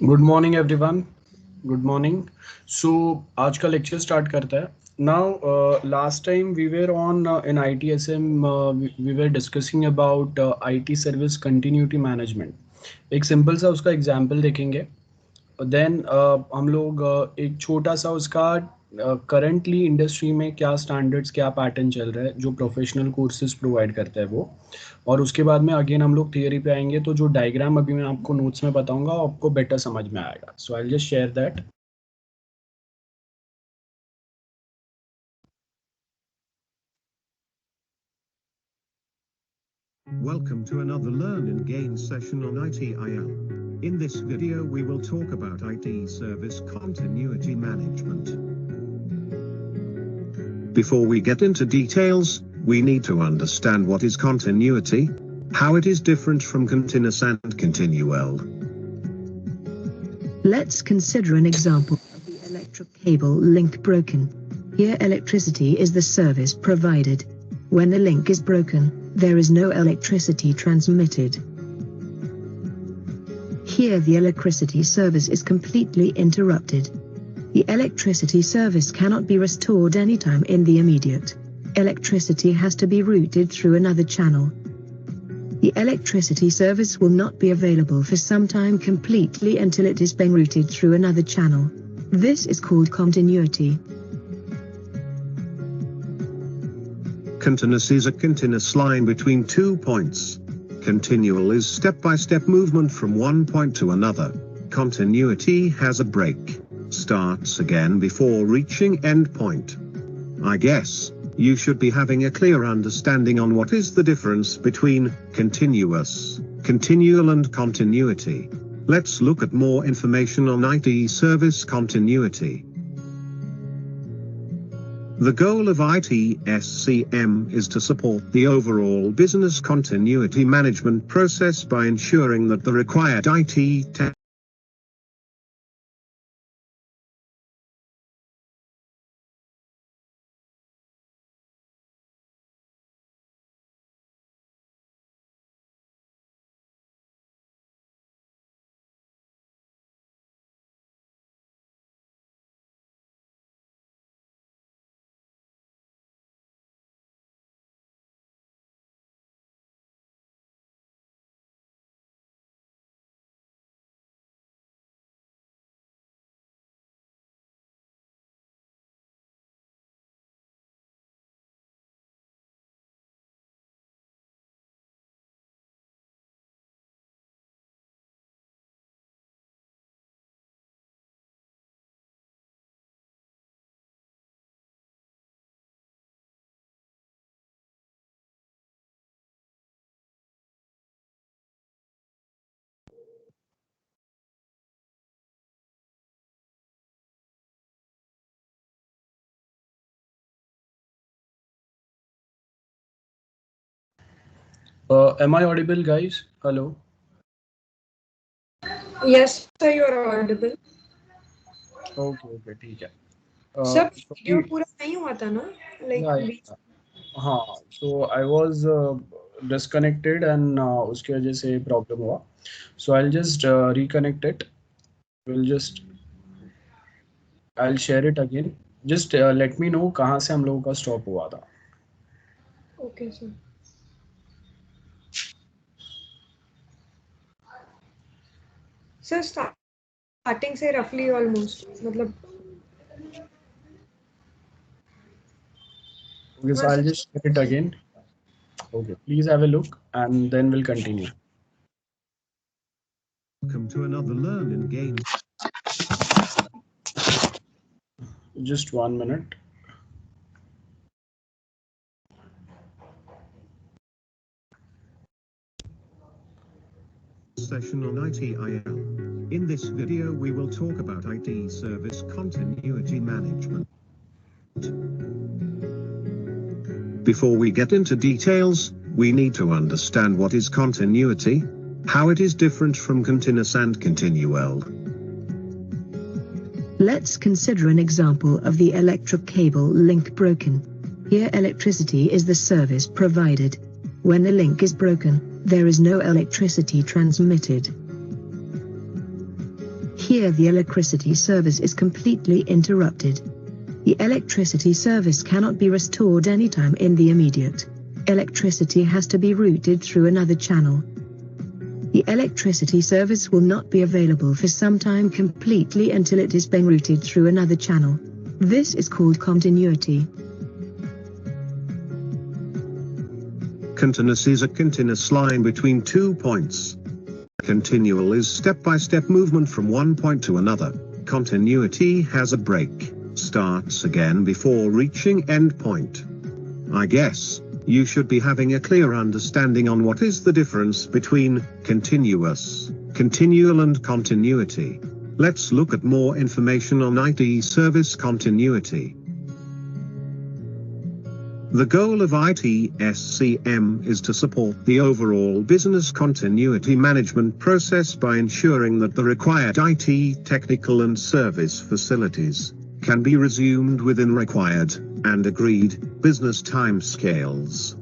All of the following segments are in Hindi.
Good morning everyone. Good morning. So आज का लेक्चर स्टार्ट करता है. Now last time we were on in ITSM, we were discussing about IT service continuity management. एक सिंपल सा उसका एग्जांपल देखेंगे. देन हम लोग एक छोटा सा उसका करंटली इंडस्ट्री में क्या स्टैंडर्ड्स क्या पैटर्न चल रहा है जो प्रोफेशनल कोर्सेज प्रोवाइड करता है वो. और उसके बाद में अगेन हम लोग थियरी पे आएंगे, तो जो डायग्राम अभी मैं आपको नोट्स में बताऊंगा आपको बेटर समझ में आएगा. So I will just share that. Welcome to another Learn and Gain session on ITIL. In this video we will talk about IT service continuity management. Before we get into details, we need to understand what is continuity, how it is different from continuous and continual. Let's consider an example of the electric cable link broken. Here electricity is the service provided. When the link is broken, there is no electricity transmitted. Here the electricity service is completely interrupted. The electricity service cannot be restored anytime in the immediate. Electricity has to be routed through another channel. The electricity service will not be available for some time completely until it is being routed through another channel. This is called continuity. Continuous is a continuous line between 2 points. Continual is step-by-step movement from one point to another. Continuity has a break, starts again before reaching end point. I guess you should be having a clear understanding on what is the difference between continuous, continual and continuity. Let's look at more information on IT service continuity. The goal of ITSCM is to support the overall business continuity management process by ensuring that the required IT Am I audible, guys? Hello. Yes, sir, you are audible. Okay, ठीक है. Sir video sorry. पूरा नहीं हुआ था ना, Yeah, लाइक yeah. हाँ, so I was disconnected and उसकी वजह से प्रॉब्लम हुआ. So I'll just reconnect it. I'll share it again. Just let me know कहाँ से हम लोगों का स्टॉप हुआ था. Okay sir. सर स्टार्टिंग से रफली ऑलमोस्ट मतलब. Okay, so I'll just share it again. Okay, please have a look and then we'll continue. Welcome to another Learn and Gain. Just 1 minute. Session on ITIL. In this video we will talk about IT service continuity management. Before we get into details, we need to understand what is continuity, how it is different from continuous and continual. Let's consider an example of the electric cable link broken. Here electricity is the service provided. When the link is broken, there is no electricity transmitted. Here the electricity service is completely interrupted. The electricity service cannot be restored anytime in the immediate. Electricity has to be routed through another channel. The electricity service will not be available for some time completely until it is being routed through another channel. This is called continuity. Continuous is a continuous line between 2 points. Continual is step-by-step movement from one point to another. Continuity has a break, starts again before reaching end point. I guess you should be having a clear understanding on what is the difference between continuous, continual and continuity. Let's look at more information on IT service continuity. The goal of ITSCM is to support the overall business continuity management process by ensuring that the required IT technical and service facilities can be resumed within required and agreed business timescales.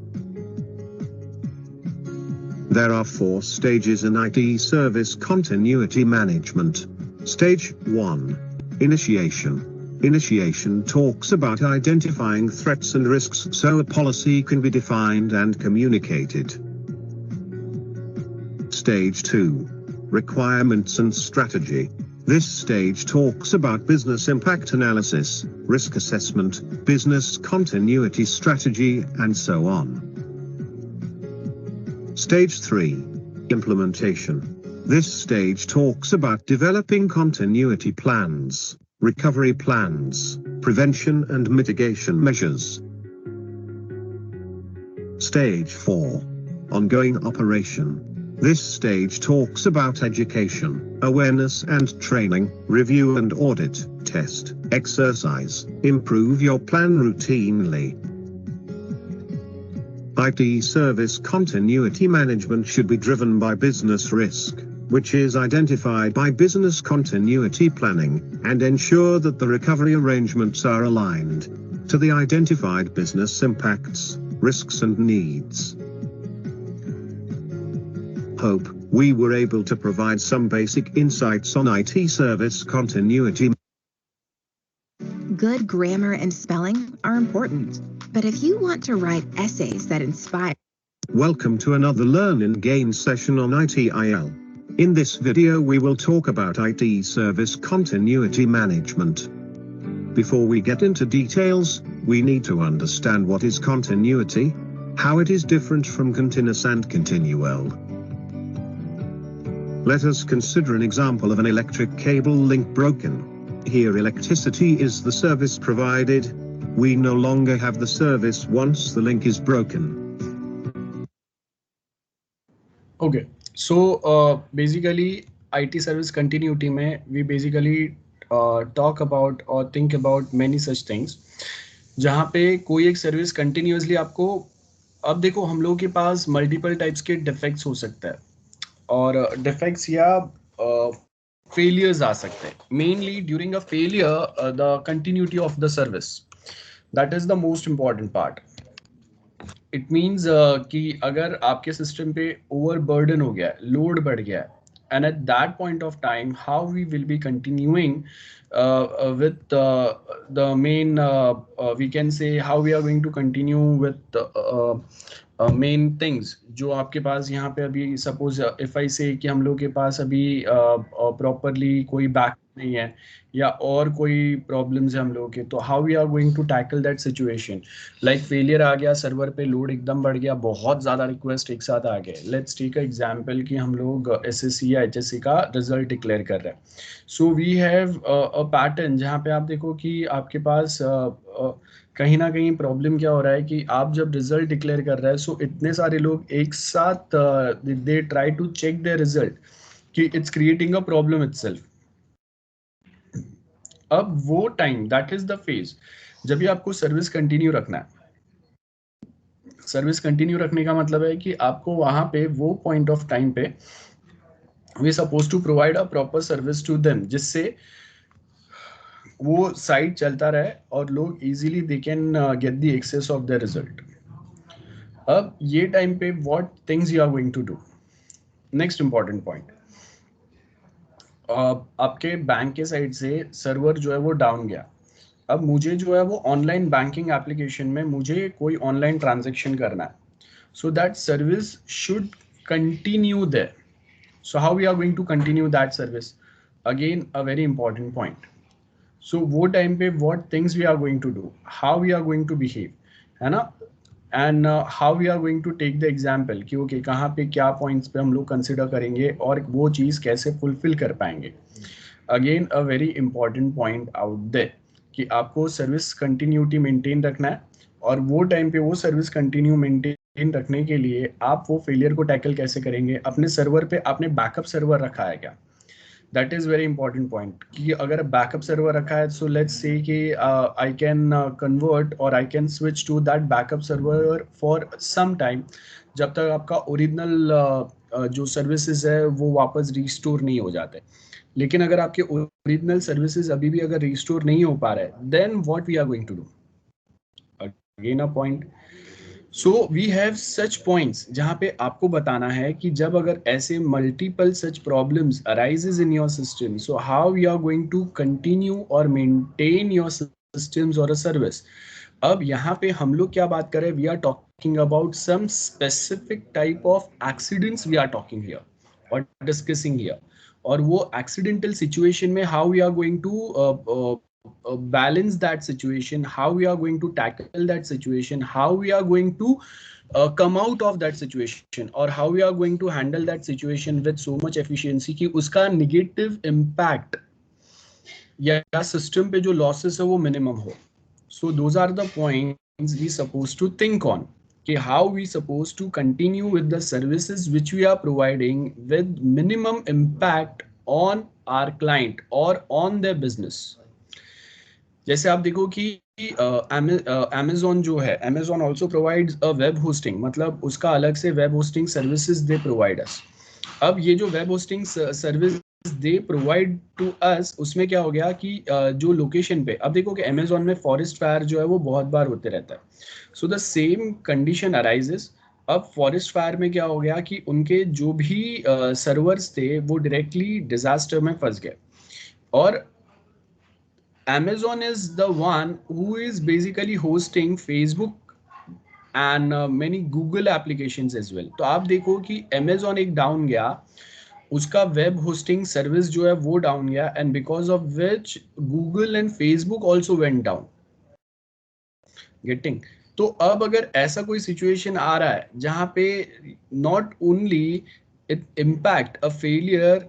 There are 4 stages in IT service continuity management. Stage 1. Initiation. Initiation talks about identifying threats and risks so a policy can be defined and communicated. Stage 2. Requirements and strategy. This stage talks about business impact analysis, risk assessment, business continuity strategy, and so on. Stage 3. Implementation. This stage talks about developing continuity plans, recovery plans, prevention and mitigation measures. Stage 4. Ongoing operation. This stage talks about education, awareness and training, review and audit, test, exercise, improve your plan routinely. IT service continuity management should be driven by business risk, which is identified by business continuity planning, and ensure that the recovery arrangements are aligned to the identified business impacts, risks and needs. Hope we were able to provide some basic insights on IT service continuity. Good grammar and spelling are important, but if you want to write essays that inspire... Welcome to another Learn and Gain session on ITIL. In this video we will talk about IT service continuity management. Before we get into details, we need to understand what is continuity, how it is different from continuous and continual. Let us consider an example of an electric cable link broken. Here electricity is the service provided. We no longer have the service once the link is broken. Okay, so basically IT service continuity में we basically talk about or think about many such things जहाँ पे कोई एक सर्विस continuously आपको, अब देखो हम लोगों के पास multiple types के defects हो सकता है और defects या failures आ सकते हैं. Mainly during a failure the continuity of the service, that is the most important part. It means कि अगर आपके सिस्टम पे overburden हो गया है, लोड बढ़ गया है, and at that point of time how we will be continuing with the main we can say how we are going to continue with main things जो आपके पास यहाँ पे अभी suppose if I say कि हम लोग के पास अभी properly कोई back नहीं है या और कोई प्रॉब्लम्स है हम लोगों के, तो how we are going to tackle that situation. Like failure आ गया, सर्वर पे लोड एकदम बढ़ गया, बहुत ज़्यादा रिक्वेस्ट एक साथ आ गए. लेट्स टेक अ एग्जांपल कि हम लोग एसएससी या एचएससी का रिजल्ट डिक्लेयर कर रहे हैं. So we have a pattern जहाँ पे आप देखो कि आपके पास कहीं ना कहीं प्रॉब्लम क्या हो रहा है कि आप जब रिजल्ट डिक्लेयर कर रहे हैं सो इतने सारे लोग एक साथ they try to check their result कि it's creating a problem itself. अब वो time, that is the phase जब भी आपको सर्विस कंटिन्यू रखना है. सर्विस कंटिन्यू रखने का मतलब है कि आपको वहां पे वो पॉइंट ऑफ टाइम पे we suppose to provide a proper service to them, जिससे वो साइट चलता रहे और लोग easily they can get the access of the result. अब ये टाइम पे what things you are going to do. Next important point, आपके बैंक के साइड से सर्वर जो है वो डाउन गया, अब मुझे जो है वो ऑनलाइन बैंकिंग एप्लीकेशन में मुझे कोई ऑनलाइन ट्रांजैक्शन करना है, so that service should continue there. So how we are going to continue that service? Again, a very important point. So वो टाइम पे what things we are going to do, how we are going to behave, है ना, and how we are going to take the example कि okay कहाँ पे क्या points पे हम लोग consider करेंगे और वो चीज़ कैसे fulfill कर पाएंगे. Again a very important point out there कि आपको सर्विस कंटिन्यूटी मेंटेन रखना है, और वो टाइम पे वो सर्विस कंटिन्यू मेंटेन रखने के लिए आप वो फेलियर को टैकल कैसे करेंगे. अपने सर्वर पे आपने बैकअप सर्वर रखा है क्या, that is very important point. कि अगर बैकअप सर्वर रखा है, सो लेट्स से कि आई कैन कन्वर्ट और I can switch to that backup server for some time, जब तक आपका ओरिजिनल जो सर्विसेज है वो वापस रिस्टोर नहीं हो जाते. लेकिन अगर आपके ओरिजिनल सर्विसेज अभी भी अगर रिस्टोर नहीं हो पा रहे, then what we are going to do. Again a point. So we have such points जहां पे आपको बताना है कि जब अगर ऐसे multiple such problems arises in your system, so how we are going to continue और मेंटेन योर सिस्टम्स और अ सर्विस. अब यहाँ पे हम लोग क्या बात करें, we are talking about some specific type of accidents we are talking here और डिस्कसिंग हियर. और वो एक्सीडेंटल सिचुएशन में how we are going to balance that situation, how we are going to tackle that situation, how we are going to come out of that situation, or how we are going to handle that situation with so much efficiency कि उसका negative impact या system पे जो losses है वो minimum हो. So those are the points we supposed to think on. कि how we supposed to continue with the services which we are providing with minimum impact on our client or on their business. जैसे आप देखो कि Amazon जो है, Amazon also provides a web hosting, मतलब उसका अलग से web hosting services they provide us. अब ये जो web hosting service they provide to us, उसमें क्या हो गया कि जो लोकेशन पे, अब देखो कि Amazon में फॉरेस्ट फायर जो है वो बहुत बार होते रहता है. So the same condition arises. अब फॉरेस्ट फायर में क्या हो गया कि उनके जो भी सर्वर्स थे वो डायरेक्टली डिजास्टर में फंस गए, और Amazon is the one who is basically hosting Facebook and many Google applications as well. तो आप देखो कि Amazon एक डाउन गया, उसका वेब होस्टिंग सर्विस जो है वो डाउन गया, and because of which Google and Facebook also went down. Getting. तो अब अगर ऐसा कोई सिचुएशन आ रहा है जहां पे not only it impact a failure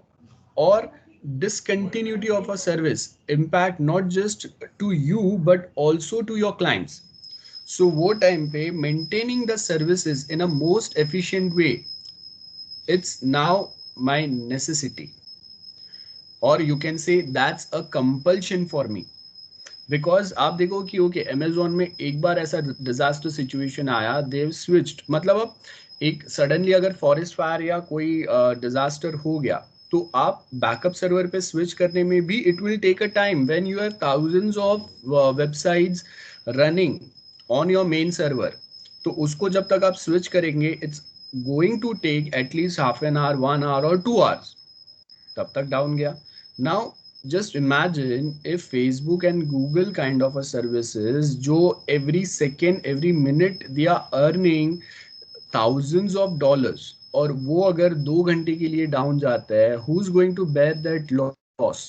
और discontinuity of a service impact not just to you but also to your clients. So wo time pe maintaining the services in a most efficient way, it's now my necessity, or you can say that's a compulsion for me. Because आप देखो कि ओके Amazon में एक बार ऐसा डिजास्टर सिचुएशन आया, देव स्विच्ड, मतलब अब एक सडनली अगर फॉरेस्ट फायर या कोई डिजास्टर हो गया तो आप बैकअप सर्वर पे स्विच करने में भी it will take a time when you have thousands of websites running on your main server. तो उसको जब तक आप स्विच करेंगे it's going to take at least half an hour, 1 hour और 2 hours. तब तक डाउन गया. Now just imagine if Facebook and Google kind of a services जो every second every minute they are earning thousands of dollars, और वो अगर 2 घंटे के लिए डाउन जाता है, who's going to bear that loss?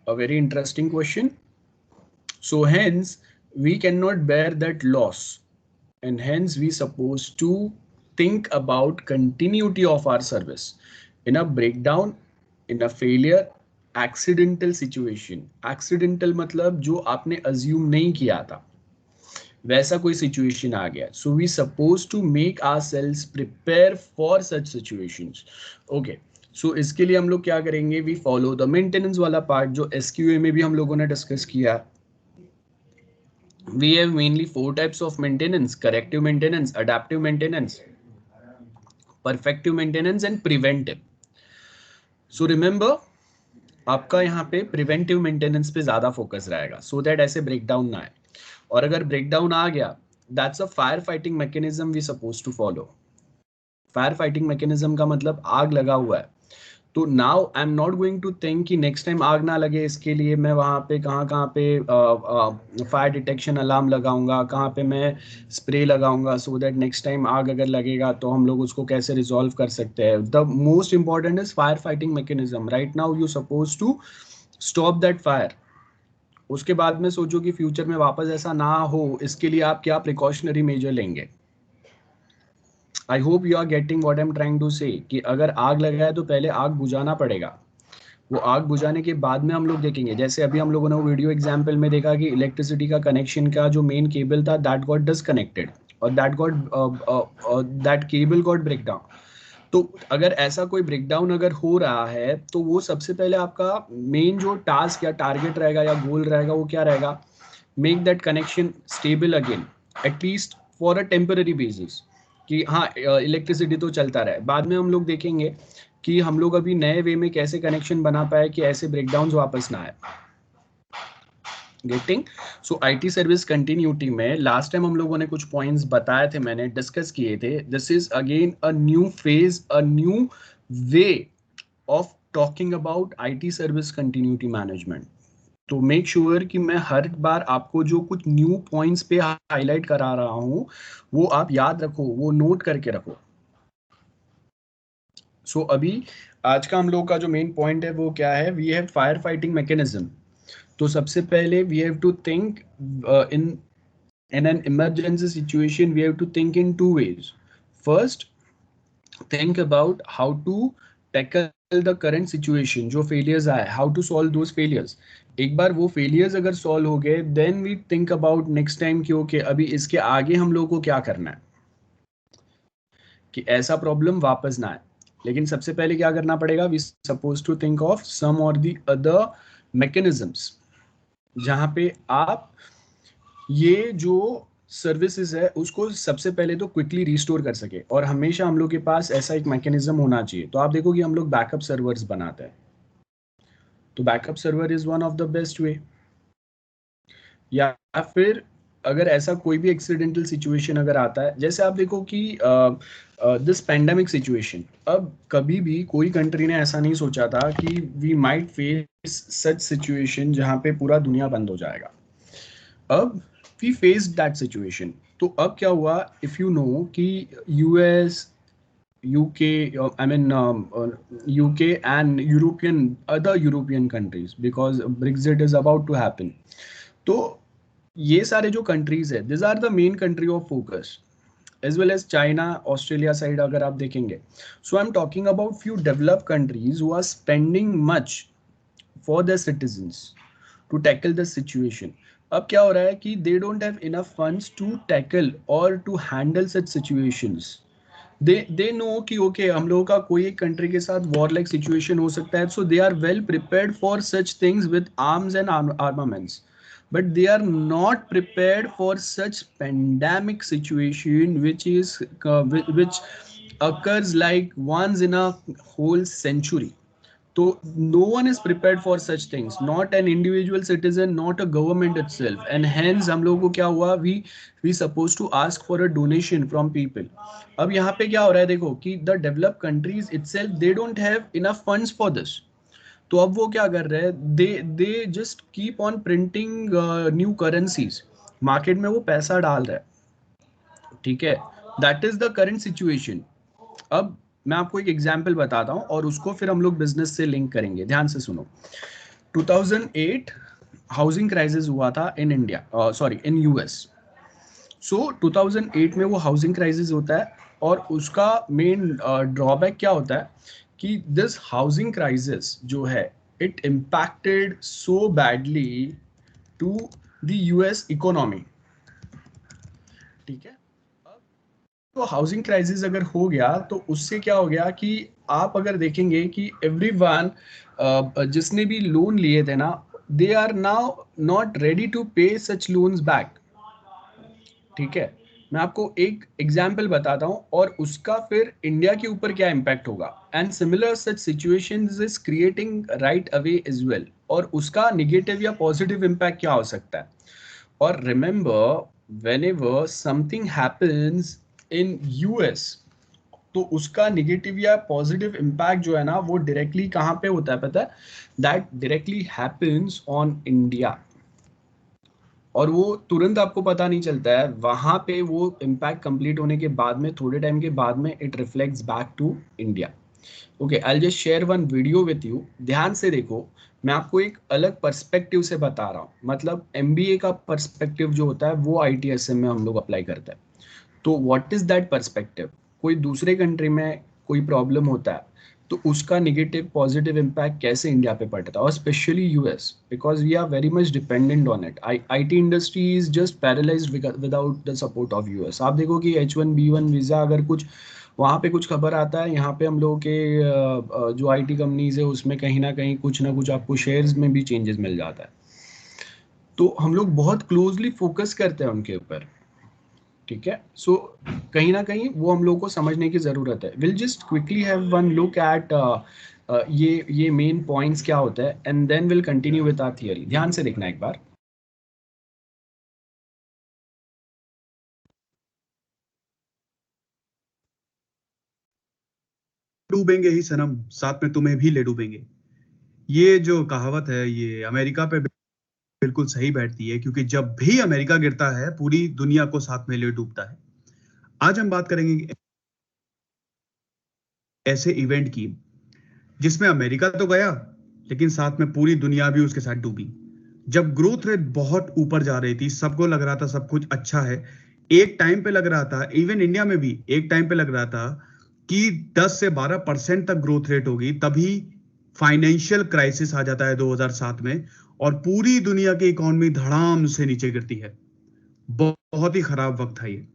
A very interesting question. So hence we cannot bear that loss, and hence we supposed to think about continuity of our service in a breakdown, in a failure, accidental situation. Accidental मतलब जो आपने assume नहीं किया था, वैसा कोई situation आ गया. So we supposed to make ourselves prepare for such situations. Okay. So इसके लिए हम लोग क्या करेंगे, we follow the maintenance वाला part जो SQA में भी हम लोगों ने discuss किया. We have mainly 4 types of maintenance: corrective maintenance, adaptive maintenance, perfective maintenance and preventive. So remember, आपका यहाँ पे प्रिवेंटिव मेंटेनेंस पे ज्यादा फोकस रहेगा, सो दैट ऐसे ब्रेकडाउन ना आए. और अगर ब्रेकडाउन आ गया, that's a fire fighting mechanism we suppose to follow. Fire fighting mechanism का मतलब आग लगा हुआ है तो now I am not going to think कि नेक्स्ट टाइम आग ना लगे, इसके लिए मैं वहाँ पे कहाँ पे फायर डिटेक्शन अलार्म लगाऊंगा, कहाँ पे मैं स्प्रे लगाऊंगा, सो दैट नेक्स्ट टाइम आग अगर लगेगा तो हम लोग उसको कैसे रिजॉल्व कर सकते हैं. The most important is fire fighting mechanism. Right now you suppose to stop that fire. उसके बाद में सोचो कि फ्यूचर में वापस ऐसा ना हो, इसके लिए आप क्या प्रिकॉशनरी मेजर लेंगे. I hope you are getting what I am trying to say, कि अगर आग लगा है तो पहले आग बुझाना पड़ेगा. वो आग बुझाने के बाद में हम लोग देखेंगे. जैसे अभी हम लोगों ने वीडियो एग्जांपल में देखा कि इलेक्ट्रिसिटी का कनेक्शन का जो मेन केबल था दैट गॉट डिसकनेक्टेड और that cable got break down. तो अगर ऐसा कोई ब्रेकडाउन अगर हो रहा है तो वो सबसे पहले आपका मेन जो टास्क या टारगेट रहेगा या गोल रहेगा वो क्या रहेगा, make that connection stable again, at least for a temporary basis, कि हाँ इलेक्ट्रिसिटी तो चलता रहे. बाद में हम लोग देखेंगे कि हम लोग अभी नए वे में कैसे कनेक्शन बना पाए कि ऐसे ब्रेकडाउन वापस ना आए. Getting. So IT service continuity में लास्ट टाइम हम लोगों ने कुछ पॉइंट्स बताए थे, मैंने डिस्कस किए थे. This is again a new phase, a new way of talking about IT service continuity management. तो मेक श्योर कि मैं हर बार आपको जो कुछ न्यू पॉइंट्स पे हाईलाइट करा रहा हूं वो आप याद रखो, वो नोट करके रखो. सो अभी आज का हम लोग का जो मेन पॉइंट है वो क्या है, we have fire fighting mechanism. तो सबसे पहले we have to think in an emergency situation, we have to think in two ways. First, think about how to tackle the current situation, जो failures आए, how to solve those failures. एक बार वो failures अगर solve हो गए, then we think about next time कि okay, अभी इसके आगे हम लोगों को क्या करना है कि ऐसा प्रॉब्लम वापस ना आए. लेकिन सबसे पहले क्या करना पड़ेगा, we suppose to think of some और दी अदर मैकेनिज्म्स जहां पे आप ये जो सर्विसेज है उसको सबसे पहले तो क्विकली रिस्टोर कर सके. और हमेशा हम लोग के पास ऐसा एक मैकेनिज्म होना चाहिए. तो आप देखो कि हम लोग बैकअप सर्वर्स बनाते हैं. तो backup server is one of the best way. या फिर अगर ऐसा कोई भी एक्सीडेंटल सिचुएशन अगर आता है, जैसे आप देखो कि दिस पैंडेमिक सिचुएशन, अब कभी भी कोई कंट्री ने ऐसा नहीं सोचा था कि we might face such situation जहां पे पूरा दुनिया बंद हो जाएगा. अब we faced that situation. तो अब क्या हुआ, if you know कि US, UK, I mean UK and other European countries, because Brexit is about to happen. तो ये सारे जो countries है, these are the main country of focus, as well as China, Australia side अगर आप देखेंगे. So I'm talking about few developed countries who are spending much for their citizens to tackle the situation. अब क्या हो रहा है कि they don't have enough funds to tackle or to handle such situations. They know कि okay, हम लोगों का कोई एक country के साथ war like situation हो सकता है, so they are well prepared for such things with arms and armaments. But they are not prepared for such pandemic situation which occurs like once in a whole century. So no one is prepared for such things, not an individual citizen, not a government itself, and hence हम लोगों को क्या हुआ, we supposed to ask for a donation from people. अब यहाँ पे क्या हो रहा है देखो कि the developed countries itself they don't have enough funds for this. तो अब वो क्या कर रहे हैं, they just keep on printing new currencies. Market में वो पैसा डाल रहा है, ठीक है. That is the current situation. अब मैं आपको एक एग्जाम्पल बताता हूं और उसको फिर हम लोग बिजनेस से लिंक करेंगे. ध्यान से सुनो. 2008 हाउसिंग क्राइसिस हुआ था in India, sorry in US. So 2008 में वो हाउसिंग क्राइसिस होता है और उसका मेन ड्रॉबैक क्या होता है कि दिस हाउसिंग क्राइसिस जो है it impacted so badly to the US economy. ठीक है. तो हाउसिंग क्राइसिस अगर हो गया तो उससे क्या हो गया कि आप अगर देखेंगे कि एवरीवन जिसने भी लोन लिए थे ना, they are now not ready to pay such loans back. ठीक है. मैं आपको एक एग्जांपल बताता हूं और उसका फिर इंडिया के ऊपर क्या इम्पैक्ट होगा. And similar such situations is creating right away as well, और उसका नेगेटिव या पॉजिटिव इम्पैक्ट क्या हो सकता है. और remember, whenever something happens in US, तो उसका निगेटिव या पॉजिटिव इम्पैक्ट जो है ना वो डायरेक्टली कहाँ पे होता है पता है? That directly happens on India, और वो तुरंत आपको पता नहीं चलता है, वहां पे वो इम्पैक्ट कंप्लीट होने के बाद में थोड़े टाइम के बाद में it reflects back to India. Okay, I just share one video with you, ध्यान से देखो। मैं आपको एक अलग पर्सपेक्टिव से बता रहा हूँ, मतलब एमबीए का पर्सपेक्टिव जो होता है वो आईटीएसएम में हम लोग अप्लाई करते हैं। तो व्हाट इज दैट पर्सपेक्टिव? कोई दूसरे कंट्री में कोई प्रॉब्लम होता है तो उसका नेगेटिव पॉजिटिव इम्पैक्ट कैसे इंडिया पे पड़ता है, और specially US, because we are very much dependent on it. IT industry is just paralysed without the support of US. आप देखो कि H1B1 वीजा अगर कुछ वहाँ पे कुछ खबर आता है, यहाँ पे हम लोगों के जो आईटी कंपनीज है उसमें कहीं ना कुछ आपको शेयर्स में भी चेंजेस मिल जाता है। तो हम लोग बहुत क्लोजली फोकस करते हैं उनके ऊपर, ठीक है। सो कहीं ना कहीं वो हम लोग को समझने की जरूरत है। Will just quickly have one look at ये मेन पॉइंट्स क्या होता है, and then will continue with our theory. ध्यान से देखना एक बार। डूबेंगे ही सनम, साथ में तुम्हें भी ले डूबेंगे। ये जो कहावत है ये अमेरिका पे बिल्कुल सही बैठती है, क्योंकि जब भी अमेरिका गिरता है पूरी दुनिया को साथ में ले डूबता है। आज हम बात करेंगे ऐसे इवेंट की जिसमें अमेरिका तो गया लेकिन साथ में पूरी दुनिया भी उसके साथ डूबी। जब ग्रोथ रेट बहुत ऊपर जा रही थी, सबको लग रहा था सब कुछ अच्छा है। एक टाइम पे लग रहा था, इवन इंडिया में भी एक टाइम पे लग रहा था कि 10 से 12% तक ग्रोथ रेट होगी, तभी फाइनेंशियल क्राइसिस आ जाता है 2007 में, और पूरी दुनिया की इकोनॉमी धड़ाम से नीचे गिरती है। बहुत ही खराब वक्त था ये।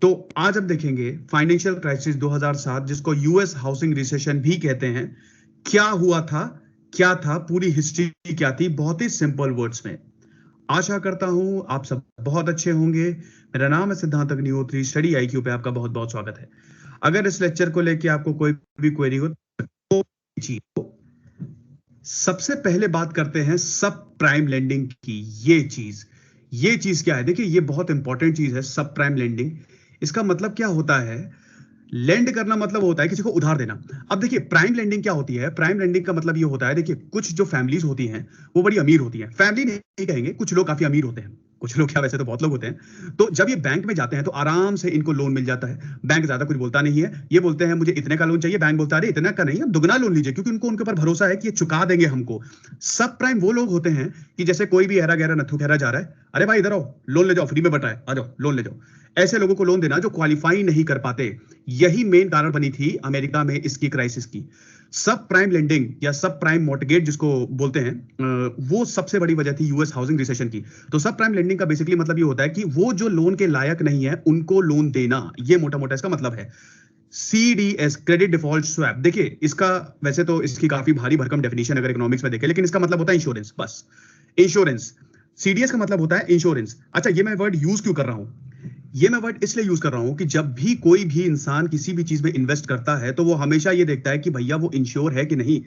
तो आज हम देखेंगे फाइनेंशियल क्राइसिस 2007, जिसको यूएस हाउसिंग रिसेशन भी कहते हैं, क्या हुआ था, क्या था, पूरी हिस्ट्री क्या थी, बहुत ही सिंपल वर्ड्स में। आशा करता हूं आप सब बहुत अच्छे होंगे। मेरा नाम है सिद्धांत अग्निहोत्री, स्टडी आईक्यू पे आपका बहुत बहुत स्वागत है। अगर इस लेक्चर को लेके आपको कोई भी क्वेरी हो तो सबसे पहले बात करते हैं सब प्राइम लेंडिंग की। ये चीज क्या है? देखिए, ये बहुत इंपॉर्टेंट चीज है सब प्राइम लेंडिंग। इसका मतलब क्या होता है? लेंड करना मतलब होता है किसी को उधार देना। अब देखिए, प्राइम लेंडिंग क्या होती है? प्राइम लेंडिंग का मतलब ये होता है, देखिए कुछ जो फैमिलीज होती हैं वो बड़ी अमीर होती हैं, फैमिली नहीं कहेंगे, कुछ लोग काफी अमीर होते हैं, कुछ लोग क्या, वैसे तो बहुत लोग होते हैं। तो जब ये बैंक में जाते हैं तो आराम से इनको लोन मिल जाता है। बैंक ज्यादा कुछ बोलता नहीं है, ये बोलते हैं मुझे इतने का लोन चाहिए, बैंक बोलता है इतना का नहीं, अब दुगना लोन लीजिए, क्योंकि उनको उनके ऊपर भरोसा है कि ये चुका देंगे हमको। सब प्राइम वो लोग होते हैं कि जैसे कोई भी ऐरा गहरा नथु खैरा जा रहा है, अरे भाई इधर आओ लोन ले जाओ, फ्री में बट रहा है, आ जाओ लोन ले जाओ। ऐसे लोगों को लोन देना जो क्वालिफाई नहीं कर पाते। यही मेन कारण बनी थी अमेरिका में इसकी क्राइसिस की। सब प्राइम लेंडिंग या सब प्राइम मॉर्टगेज जिसको बोलते हैं, वो सबसे बड़ी वजह थी यूएस हाउसिंग रिसेशन की। तो सब प्राइम लेंडिंग का बेसिकली मतलब ये होता है कि वो जो लोन के लायक नहीं है उनको लोन देना, ये मोटा मोटा इसका मतलब है। CDS, क्रेडिट डिफॉल्ट स्वैप, देखिए इसका वैसे तो इसकी काफी भारी भरकम डेफिनेशन अगर इकोनॉमिक्स में देखें, लेकिन इसका मतलब होता है इंश्योरेंस, बस इंश्योरेंस। CDS का मतलब होता है इंश्योरेंस। अच्छा, ये मैं वर्ड यूज क्यों कर रहा हूं? ये मैं वर्ड इसलिए यूज कर रहा हूं कि जब भी कोई भी इंसान किसी भी चीज में इन्वेस्ट करता है तो वो हमेशा ये देखता है कि भैया वो इंश्योर है कि नहीं।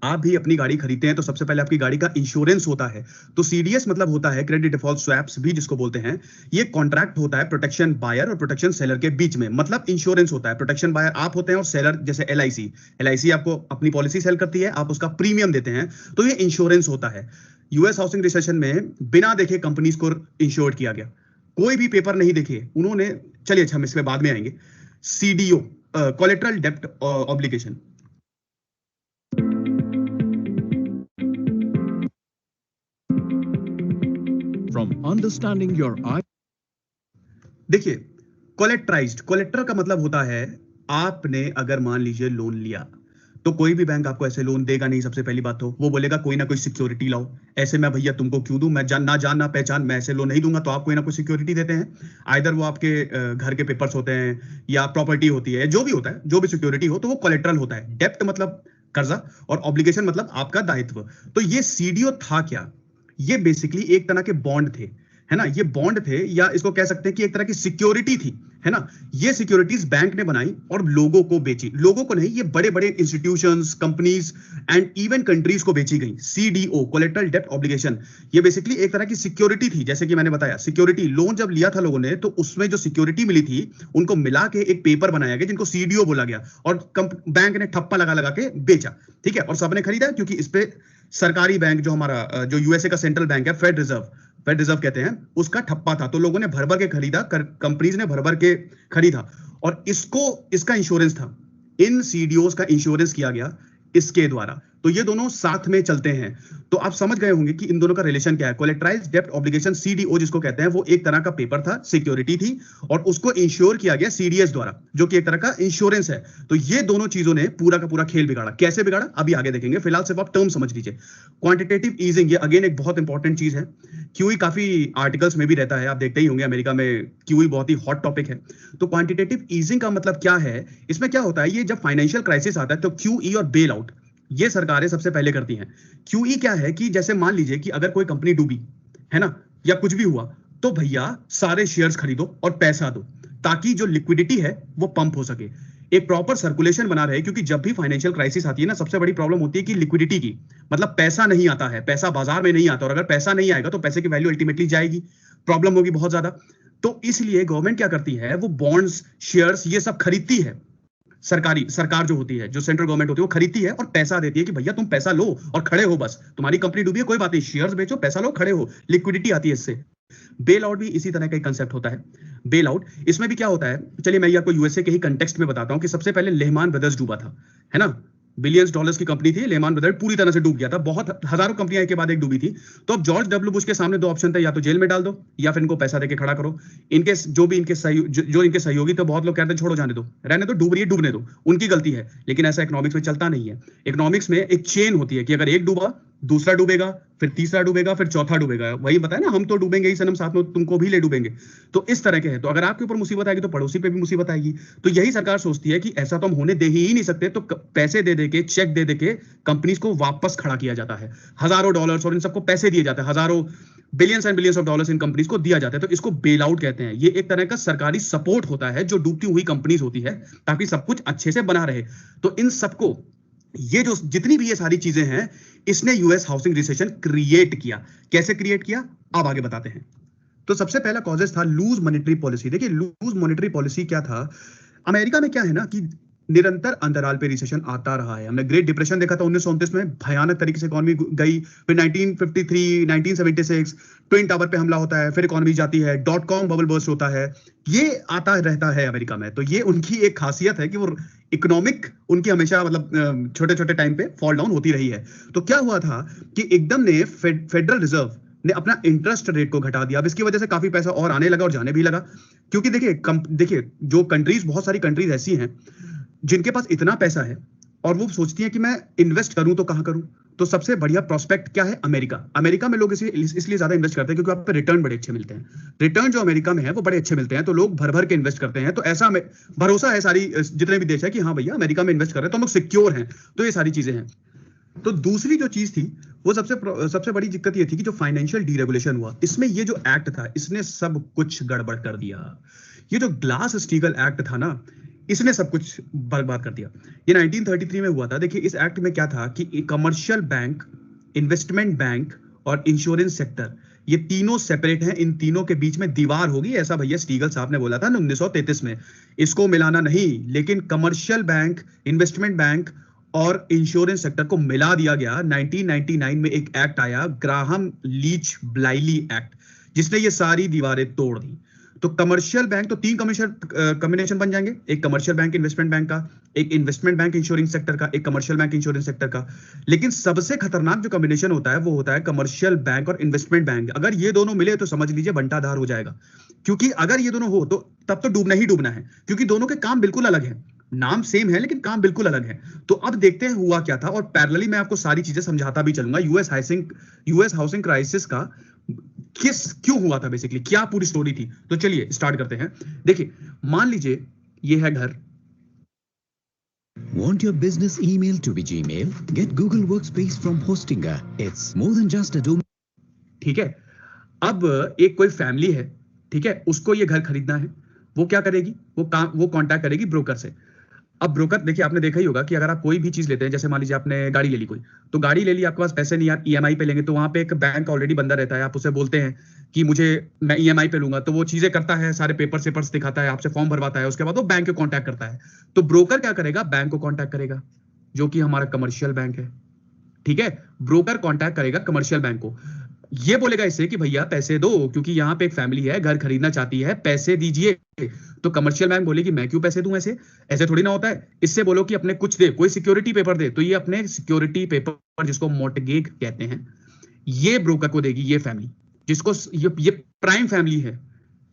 आप भी अपनी गाड़ी खरीदते हैं तो सबसे पहले आपकी गाड़ी का इंश्योरेंस होता है। तो CDS मतलब होता है क्रेडिट डिफॉल्ट स्वैप्स भी जिसको बोलते हैं। ये कॉन्ट्रैक्ट होता है प्रोटेक्शन बायर और प्रोटेक्शन सेलर के बीच में, मतलब इंश्योरेंस होता है। प्रोटेक्शन बायर आप होते हैं और सेलर जैसे LIC आपको अपनी पॉलिसी सेल करती है, आप उसका प्रीमियम देते हैं, तो ये इंश्योरेंस होता है। यूएस हाउसिंग रिसेशन में बिना देखे कंपनीज को इंश्योर्ड किया गया, कोई भी पेपर नहीं देखे उन्होंने। चलिए अच्छा, हम इसमें बाद में आएंगे। CDO, कोलेटरल डेप्ट ऑब्लिगेशन। From understanding your देखिए, कोलेट्रल का मतलब होता है आपने अगर मान लीजिए लोन लिया तो कोई भी बैंक आपको ऐसे लोन देगा नहीं। सबसे पहली बात तो वो बोलेगा कोई ना कोई सिक्योरिटी लाओ। ऐसे मैं भैया तुमको क्यों दूं, मैं जान ना पहचान, मैं ऐसे लोन नहीं दूंगा। तो आप कोई ना कोई सिक्योरिटी देते हैं, आइदर वो आपके घर के पेपर्स होते हैं या प्रॉपर्टी होती है, जो भी होता है, जो भी सिक्योरिटी हो, तो वो कोलेट्रल होता है। डेप्ट मतलब कर्जा और ऑब्लिगेशन मतलब आपका दायित्व। तो ये CDO था क्या? ये बेसिकली एक तरह के बॉन्ड थे। है ना, ये बॉन्ड थे, या इसको कह सकते हैं कि एक तरह की सिक्योरिटी थी, है ना। ये सिक्योरिटीज बैंक ने बनाई और लोगों को बेची, लोगों को नहीं, ये बड़े बड़े institutions, companies and even countries को बेची गई। CDO, कोलेटरल डेप्ट ऑब्लिगेशन, ये बेसिकली एक तरह की सिक्योरिटी थी। जैसे कि मैंने बताया, सिक्योरिटी लोन जब लिया था लोगों ने, तो उसमें जो सिक्योरिटी मिली थी उनको मिला के एक पेपर बनाया गया जिनको CDO बोला गया, और बैंक ने ठप्पा लगा लगा के बेचा, ठीक है। और सबने खरीदा क्योंकि इस पे सरकारी बैंक जो हमारा जो यूएसए का सेंट्रल बैंक है, फेड रिजर्व कहते हैं, उसका ठप्पा था। तो लोगों ने भर भर के खरीदा, कंपनीज ने भर भर के खरीदा, और इसका इंश्योरेंस था, इन CDOs का इंश्योरेंस किया गया इसके द्वारा। तो ये दोनों साथ में चलते हैं। तो आप समझ गए होंगे कि इन दोनों का रिलेशन क्या है। कोलेटराइज्ड डेप्ट ऑब्लिगेशन, CDO जिसको कहते हैं, वो एक तरह का पेपर था, सिक्योरिटी थी, और उसको इंश्योर किया गया CDS द्वारा, जो कि एक तरह का इंश्योरेंस है। तो ये दोनों चीजों ने पूरा का पूरा खेल बिगाड़ा। कैसे बिगाड़ा अभी आगे देखेंगे, फिलहाल सिर्फ आप टर्म समझ लीजिए। क्वांटिटेटिव ईजिंग, ये अगेन एक बहुत इंपॉर्टेंट चीज है। QE काफी आर्टिकल्स में भी रहता है, आप देखते ही होंगे, अमेरिका में QE बहुत ही हॉट टॉपिक है। तो क्वांटिटेटिव ईजिंग का मतलब क्या है, इसमें क्या होता है, ये जब फाइनेंशियल क्राइसिस आता है तो QE और बेल आउट ये सरकारें सबसे पहले करती हैं। QE क्या है कि जैसे मान लीजिए कि अगर कोई कंपनी डूबी, है ना, या कुछ भी हुआ, तो भैया सारे शेयर्स खरीदो और पैसा दो, ताकि जो लिक्विडिटी है वो पंप हो सके, एक प्रॉपर सर्कुलेशन बना रहे। क्योंकि जब भी फाइनेंशियल क्राइसिस आती है ना, सबसे बड़ी प्रॉब्लम होती है कि लिक्विडिटी की, मतलब पैसा नहीं आता है, पैसा बाजार में नहीं आता, और अगर पैसा नहीं आएगा तो पैसे की वैल्यू अल्टीमेटली जाएगी, प्रॉब्लम होगी बहुत ज्यादा। तो इसलिए गवर्नमेंट क्या करती है, वो बॉन्ड्स, शेयर्स, ये सब खरीदती है। सरकार जो होती है, जो सेंट्रल गवर्नमेंट होती है, वो खरीदती है और पैसा देती है कि भैया तुम पैसा लो और खड़े हो, बस तुम्हारी कंपनी डूबी है कोई बात नहीं, शेयर्स बेचो, पैसा लो, खड़े हो, लिक्विडिटी आती है इससे। बेल आउट भी इसी तरह का एक कंसेप्ट होता है। बेल आउट, इसमें भी क्या होता है, चलिए मैं आपको यूएसए के ही कंटेक्स्ट में बताता हूं कि सबसे पहले लेहमान ब्रदर्स डूबा था, है ना, बिलियंस डॉलर्स की कंपनी थी, लेहमान ब्रदर्स पूरी तरह से डूब गया था, बहुत हजारों कंपनियां एक के बाद एक डूबी थी। तो अब जॉर्ज डब्ल्यू बुश के सामने दो ऑप्शन थे, या तो जेल में डाल दो या फिर इनको पैसा देके खड़ा करो। इनके जो इनके सहयोगी, तो बहुत लोग कहते हैं छोड़ो, जाने दो, रहने दो, डूब रही है डूबने दो, उनकी गलती है। लेकिन ऐसा इकोनॉमिक्स में चलता नहीं है। इकोनॉमिक्स में एक चेन होती है कि अगर एक डूबा, दूसरा डूबेगा, फिर तीसरा डूबेगा, फिर चौथा डूबेगा। वही बताया ना, हम तो डूबेंगे ही सनम, साथ में तुमको भी ले डूबेंगे। तो इस तरह के है। तो अगर आपके ऊपर मुसीबत आएगी तो पड़ोसी पे भी मुसीबत आएगी। तो यही सरकार सोचती है कि ऐसा तो हम होने दे ही नहीं सकते, तो पैसे दे देके, चेक दे देके कंपनीज को वापस खड़ा किया जाता है, हजारों डॉलर्स, और इन सबको पैसे दिए जाते हैं, हजारों billions and billions of dollars in companies को दिया जाता है। तो इसको बेल आउट कहते हैं। ये एक तरह का सरकारी सपोर्ट होता है जो डूबती हुई कंपनीज होती है, ताकि सब कुछ अच्छे से बना रहे। तो इन सबको, ये जो जितनी भी ये सारी चीजें हैं, इसने यूएस हाउसिंग रिसेशन क्रिएट किया। कैसे क्रिएट किया, अब आगे बताते हैं। तो सबसे पहला कॉजेस था लूज मॉनेटरी पॉलिसी। देखिए लूज मॉनेटरी पॉलिसी क्या था, अमेरिका में क्या है ना कि निरंतर अंतराल पे रिसेशन आता रहा है। हमने ग्रेट डिप्रेशन देखा था 1929 में, भयानक तरीके से इकोनॉमी गई, फिर 1953, 1976 ट्विन टावर पे हमला होता है, फिर इकोनॉमी जाती है, .com बबल बर्स्ट होता है, ये आता रहता है अमेरिका में। तो ये उनकी एक खासियत है कि वो इकोनॉमिक उनकी हमेशा मतलब छोटे छोटे टाइम पे फॉल डाउन होती रही है। तो क्या हुआ था कि एकदम ने फेडरल रिजर्व ने अपना इंटरेस्ट रेट को घटा दिया। अब इसकी वजह से काफी पैसा और आने लगा और जाने भी लगा, क्योंकि देखिए जो कंट्रीज, बहुत सारी कंट्रीज ऐसी हैं जिनके पास इतना पैसा है और वो सोचती हैं कि मैं इन्वेस्ट करूं तो कहां करूं। तो सबसे बढ़िया प्रोस्पेक्ट क्या है, अमेरिका में लोग इसलिए ज्यादा इन्वेस्ट करते हैं क्योंकि वहां पे रिटर्न बड़े अच्छे मिलते हैं। रिटर्न जो अमेरिका में है वो बड़े अच्छे मिलते हैं, तो लोग भर भर के इन्वेस्ट करते हैं। तो ऐसा भरोसा है सारी जितने भी देश है कि हाँ भैया अमेरिका में इन्वेस्ट कर रहे हैं तो हम लोग सिक्योर हैं। तो ये सारी चीजें हैं। तो दूसरी जो चीज थी वो सबसे बड़ी दिक्कत ये थी कि जो फाइनेंशियल डीरेगुलेशन हुआ, इसमें ये जो एक्ट था इसने सब कुछ गड़बड़ कर दिया। ये जो ग्लास स्टीगल एक्ट था ना, इसने सब कुछ बर्बाद कर दिया। ये 1933 में हुआ था। देखिए इस एक्ट में क्या था कि कमर्शियल बैंक, इन्वेस्टमेंट बैंक और इंश्योरेंस सेक्टर, ये तीनों सेपरेट हैं। इन तीनों के बीच में दीवार होगी, ऐसा भैया स्टीगल साहब ने बोला था 1933 में। इसको मिलाना नहीं, लेकिन कमर्शियल बैंक, इन्वेस्टमेंट बैंक और इंश्योरेंस सेक्टर को मिला दिया गया। 1999 में एक एक्ट आया, ग्राहम लीच ब्लाइली एक्ट, जिसने ये सारी दीवारें तोड़ दी। तो कमर्शियल बैंक, तो तीन कॉम्बिनेशन बन जाएंगे, एक कमर्शियल बैंक इन्वेस्टमेंट बैंक का, एक इन्वेस्टमेंट बैंक इंश्योरेंस सेक्टर का, एक कमर्शियल बैंक इंश्योरेंस सेक्टर का। लेकिन सबसे खतरनाक जो कॉम्बिनेशन होता है वो होता है कमर्शियल बैंक और इन्वेस्टमेंट बैंक। अगर ये दोनों मिले तो समझ लीजिए बंटाधार हो जाएगा, क्योंकि अगर ये दोनों हो तो तब तो डूबना ही डूबना है, क्योंकि दोनों के काम बिल्कुल अलग है, नाम सेम है लेकिन काम बिल्कुल अलग है। तो अब देखते हैं हुआ क्या था, और पैरेलली मैं आपको सारी चीजें समझाता भी चलूंगा। यूएस हाउसिंग क्राइसिस का क्यों हुआ था, बेसिकली क्या पूरी स्टोरी थी। तो चलिए स्टार्ट करते हैं। देखिए मान लीजिए ये है घर। Want your business email to be Gmail? Get Google Workspace from Hostinger. It's more than just a domain. ठीक है, अब एक कोई फैमिली है, ठीक है, उसको ये घर खरीदना है, वो क्या करेगी, वो कांटेक्ट करेगी ब्रोकर से। अब ब्रोकर, देखिए आपने देखा ही होगा कि अगर आप कोई भी चीज लेते हैं, जैसे मान लीजिए आपने गाड़ी ले ली कोई, तो गाड़ी ले ली, आपके पास पैसे नहीं, आप ईएमआई पे लेंगे, तो वहां पे एक बैंक ऑलरेडी बंदा रहता है, आप उसे बोलते हैं कि मैं ईएमआई पे लूंगा, तो वो चीजें करता है, सारे पेपर्स दिखाता है, आपसे फॉर्म भरवाता है, उसके बाद वो बैंक को कॉन्टैक्ट करता है। तो ब्रोकर क्या करेगा, बैंक को कॉन्टैक्ट करेगा, जो कि हमारा कमर्शियल बैंक है, ठीक है। ब्रोकर कॉन्टैक्ट करेगा कमर्शियल बैंक को, ये बोलेगा इससे कि भैया पैसे दो, क्योंकि यहाँ पे एक फैमिली है, घर खरीदना चाहती है, पैसे दीजिए। तो कमर्शियल बैंक बोलेगी मैं क्यों पैसे दूं, ऐसे ऐसे थोड़ी ना होता है, इससे बोलो कि अपने कुछ दे, कोई सिक्योरिटी पेपर दे। तो ये अपने सिक्योरिटी पेपर, जिसको मॉर्टगेज कहते हैं, ये ब्रोकर को देगी ये फैमिली, जिसको ये प्राइम फैमिली है,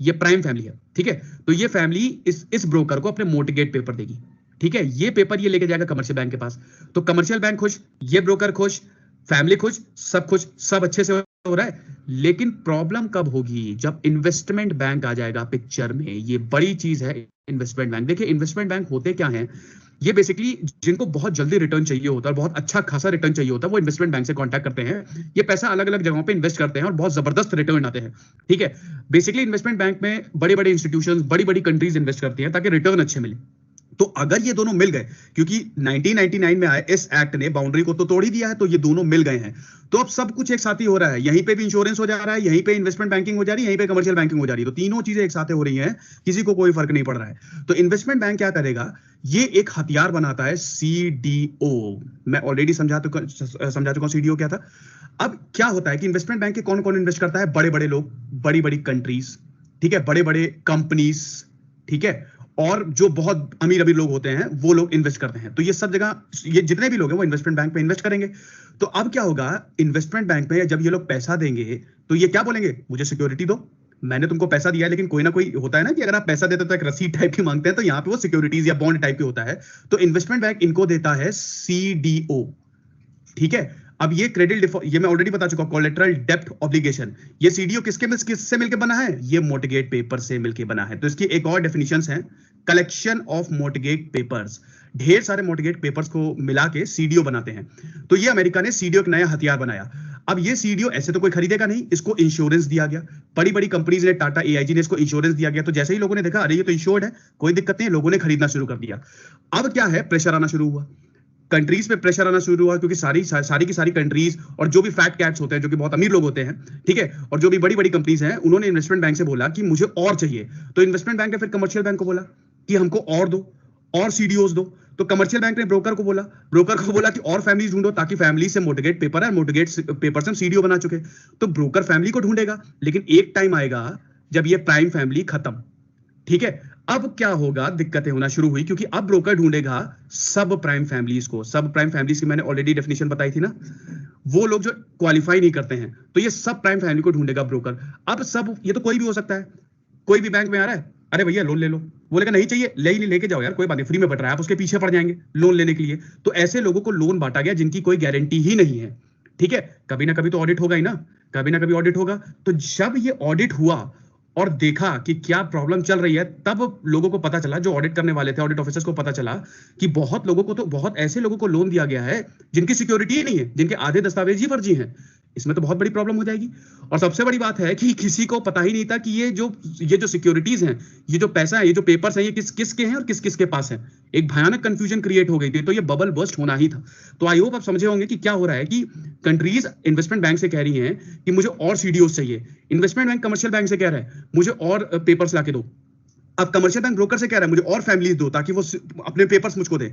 ये प्राइम फैमिली है, ठीक है। तो ये फैमिली इस ब्रोकर को अपने मॉर्टगेज पेपर देगी, ठीक है। ये पेपर ये लेके जाएगा कमर्शियल बैंक के पास, तो कमर्शियल बैंक खुश, ये ब्रोकर खुश, फैमिली खुश, सब अच्छे से हो रहा है। लेकिन प्रॉब्लम कब होगी, जब इन्वेस्टमेंट बैंक आ जाएगा पिक्चर में। ये बड़ी चीज है इन्वेस्टमेंट बैंक। देखिए इन्वेस्टमेंट बैंक होते क्या हैं, ये बेसिकली जिनको बहुत जल्दी रिटर्न चाहिए होता है, बहुत अच्छा खासा रिटर्न चाहिए होता है, वो इन्वेस्टमेंट बैंक से कांटेक्ट करते हैं। ये पैसा अलग अलग जगहों पे इन्वेस्ट करते हैं और बहुत जबरदस्त रिटर्न आते हैं, ठीक है। बेसिकली इन्वेस्टमेंट बैंक में बड़े बड़े इंस्टीट्यूशंस, बड़ी बड़ी कंट्रीज इन्वेस्ट करती हैं ताकि रिटर्न अच्छे मिले। तो अगर ये दोनों मिल गए, क्योंकि 1999 में आए इस एक्ट ने बाउंड्री को तो तोड़ ही दिया है, तो ये दोनों मिल गए हैं, तो अब सब कुछ एक साथ ही हो रहा है। यहीं पे भी इंश्योरेंस हो जा रहा है, यहीं पे इन्वेस्टमेंट बैंकिंग हो जा रही है, यहीं पे कमर्शियल बैंकिंग हो जा रही है, तो तीनों चीजें एक साथ हो रही हैं, किसी को कोई फर्क नहीं पड़ रहा है। तो इन्वेस्टमेंट बैंक क्या करेगा, ये एक हथियार बनाता है, सीडीओ। मैं ऑलरेडी समझा चुका हूं सीडीओ क्या था। अब क्या होता है कि इन्वेस्टमेंट बैंक के कौन कौन इन्वेस्ट करता है, बड़े बड़े लोग, बड़ी बड़ी कंट्रीज, ठीक है, बड़े बड़े कंपनीज, ठीक है, और जो बहुत अमीर अमीर लोग होते हैं वो लोग इन्वेस्ट करते हैं। तो ये सब जगह, ये जितने भी लोग हैं वो इन्वेस्टमेंट बैंक में इन्वेस्ट करेंगे। तो अब क्या होगा, इन्वेस्टमेंट बैंक में जब ये लोग पैसा देंगे तो ये क्या बोलेंगे, मुझे सिक्योरिटी दो, मैंने तुमको पैसा दिया है, लेकिन कोई ना कोई होता है ना कि अगर आप पैसा देते तो एक रसीद टाइप की मांगते हैं, तो यहाँ पे वो सिक्योरिटीज या बॉन्ड टाइप की होता है। तो इन्वेस्टमेंट बैंक इनको देता है सीडीओ, ठीक है। अब ये क्रेडिट डिफॉल्ट, ये मैं ऑलरेडी बता चुका हूं, कोलेटरल डेप्ट ऑब्लिगेशन। ये सीडीओ किससे मिलकर बना है, ये मॉर्टगेज पेपर से मिलकर बना है। तो इसकी एक और डेफिनेशंस हैं, कलेक्शन ऑफ मॉर्टगेज पेपर्स। ढेर सारे मॉर्टगेज पेपर्स को मिला के सीडीओ बनाते हैं। तो ये अमेरिका ने सीडीओ एक नया हथियार बनाया। अब ये सीडीओ ऐसे तो कोई खरीदेगा नहीं, इसको इंश्योरेंस दिया गया, बड़ी बड़ी कंपनीज ने, टाटा, एआईजी ने इसको इंश्योरेंस दिया गया। तो जैसे ही लोगों ने देखा अरे ये तो इंश्योर्ड है, कोई दिक्कत नहीं, लोगों ने खरीदना शुरू कर दिया। अब क्या है, प्रेशर आना शुरू हुआ, कंट्रीज पे प्रेशर आना शुरू हुआ, क्योंकि सारी की सारी कंट्रीज और जो भी फैट कैट्स होते हैं, जो कि बहुत अमीर लोग होते हैं, ठीक है, और जो भी बड़ी बड़ी कंपनीज हैं, उन्होंने इन्वेस्टमेंट बैंक से बोला कि मुझे और चाहिए। तो इन्वेस्टमेंट बैंक ने फिर कमर्शियल बैंक को बोला कि हमको और दो, और सीडीओज दो। तो कमर्शियल बैंक ने ब्रोकर को बोला कि और फैमिलीज ढूंढो, ताकि फैमिली से मॉर्टगेज पेपर है, मॉर्टगेज पेपर से हम सीडीओ बना चुके। तो ब्रोकर फैमिली को ढूंढेगा, लेकिन एक टाइम आएगा जब ये प्राइम फैमिली खत्म, ठीक है। अब क्या होगा, दिक्कतें होना शुरू हुई, क्योंकि अब ब्रोकर ढूंढेगा सब प्राइम फैमिलीज को। सब प्राइम फैमिलीज की मैंने ऑलरेडी डेफिनेशन बताई थी ना, वो लोग जो क्वालिफाई नहीं करते हैं, तो ये सब प्राइम फैमिली को ढूंढेगा ब्रोकर। अब सब, ये तो कोई भी हो सकता है, कोई भी बैंक में आ रहा है, अरे भैया लोन ले लो, बोलेगा नहीं चाहिए, लेके जाओ यार, कोई बात नहीं, फ्री में बट रहा है, आप उसके पीछे पड़ जाएंगे लोन लेने के लिए। तो ऐसे लोगों को लोन बांटा गया जिनकी कोई गारंटी ही नहीं है, ठीक है। कभी ना कभी तो ऑडिट होगा ही ना, कभी ना कभी ऑडिट होगा। तो जब ये ऑडिट हुआ और देखा कि क्या प्रॉब्लम चल रही है, तब लोगों को पता चला, जो ऑडिट करने वाले थे, ऑडिट ऑफिसर्स को पता चला कि बहुत ऐसे लोगों को लोन दिया गया है जिनकी सिक्योरिटी ही नहीं है, जिनके आधे दस्तावेज ही फर्जी हैं। इसमें तो बहुत बड़ी प्रॉब्लम हो जाएगी। और सबसे बड़ी बात है कि किसी को पता ही नहीं था कि ये जो सिक्योरिटीज हैं, ये जो पैसा है, ये जो पेपर्स हैं, ये किसके हैं और किस के पास है। एक भयानक कंफ्यूजन क्रिएट हो गई थी, तो ये बबल बर्स्ट होना ही था। तो आई होप आप समझे होंगे कि क्या हो रहा है, कि कंट्रीज इन्वेस्टमेंट बैंक से कह रही हैं कि मुझे और सीडीओस चाहिए, इन्वेस्टमेंट बैंक कमर्शियल बैंक से कह रहा है मुझे और पेपर्स लाके दो। अब कमर्शियल बैंक ब्रोकर से कह रहा है मुझे और फैमिलीज दो, ताकि वो अपने पेपर्स मुझको दे।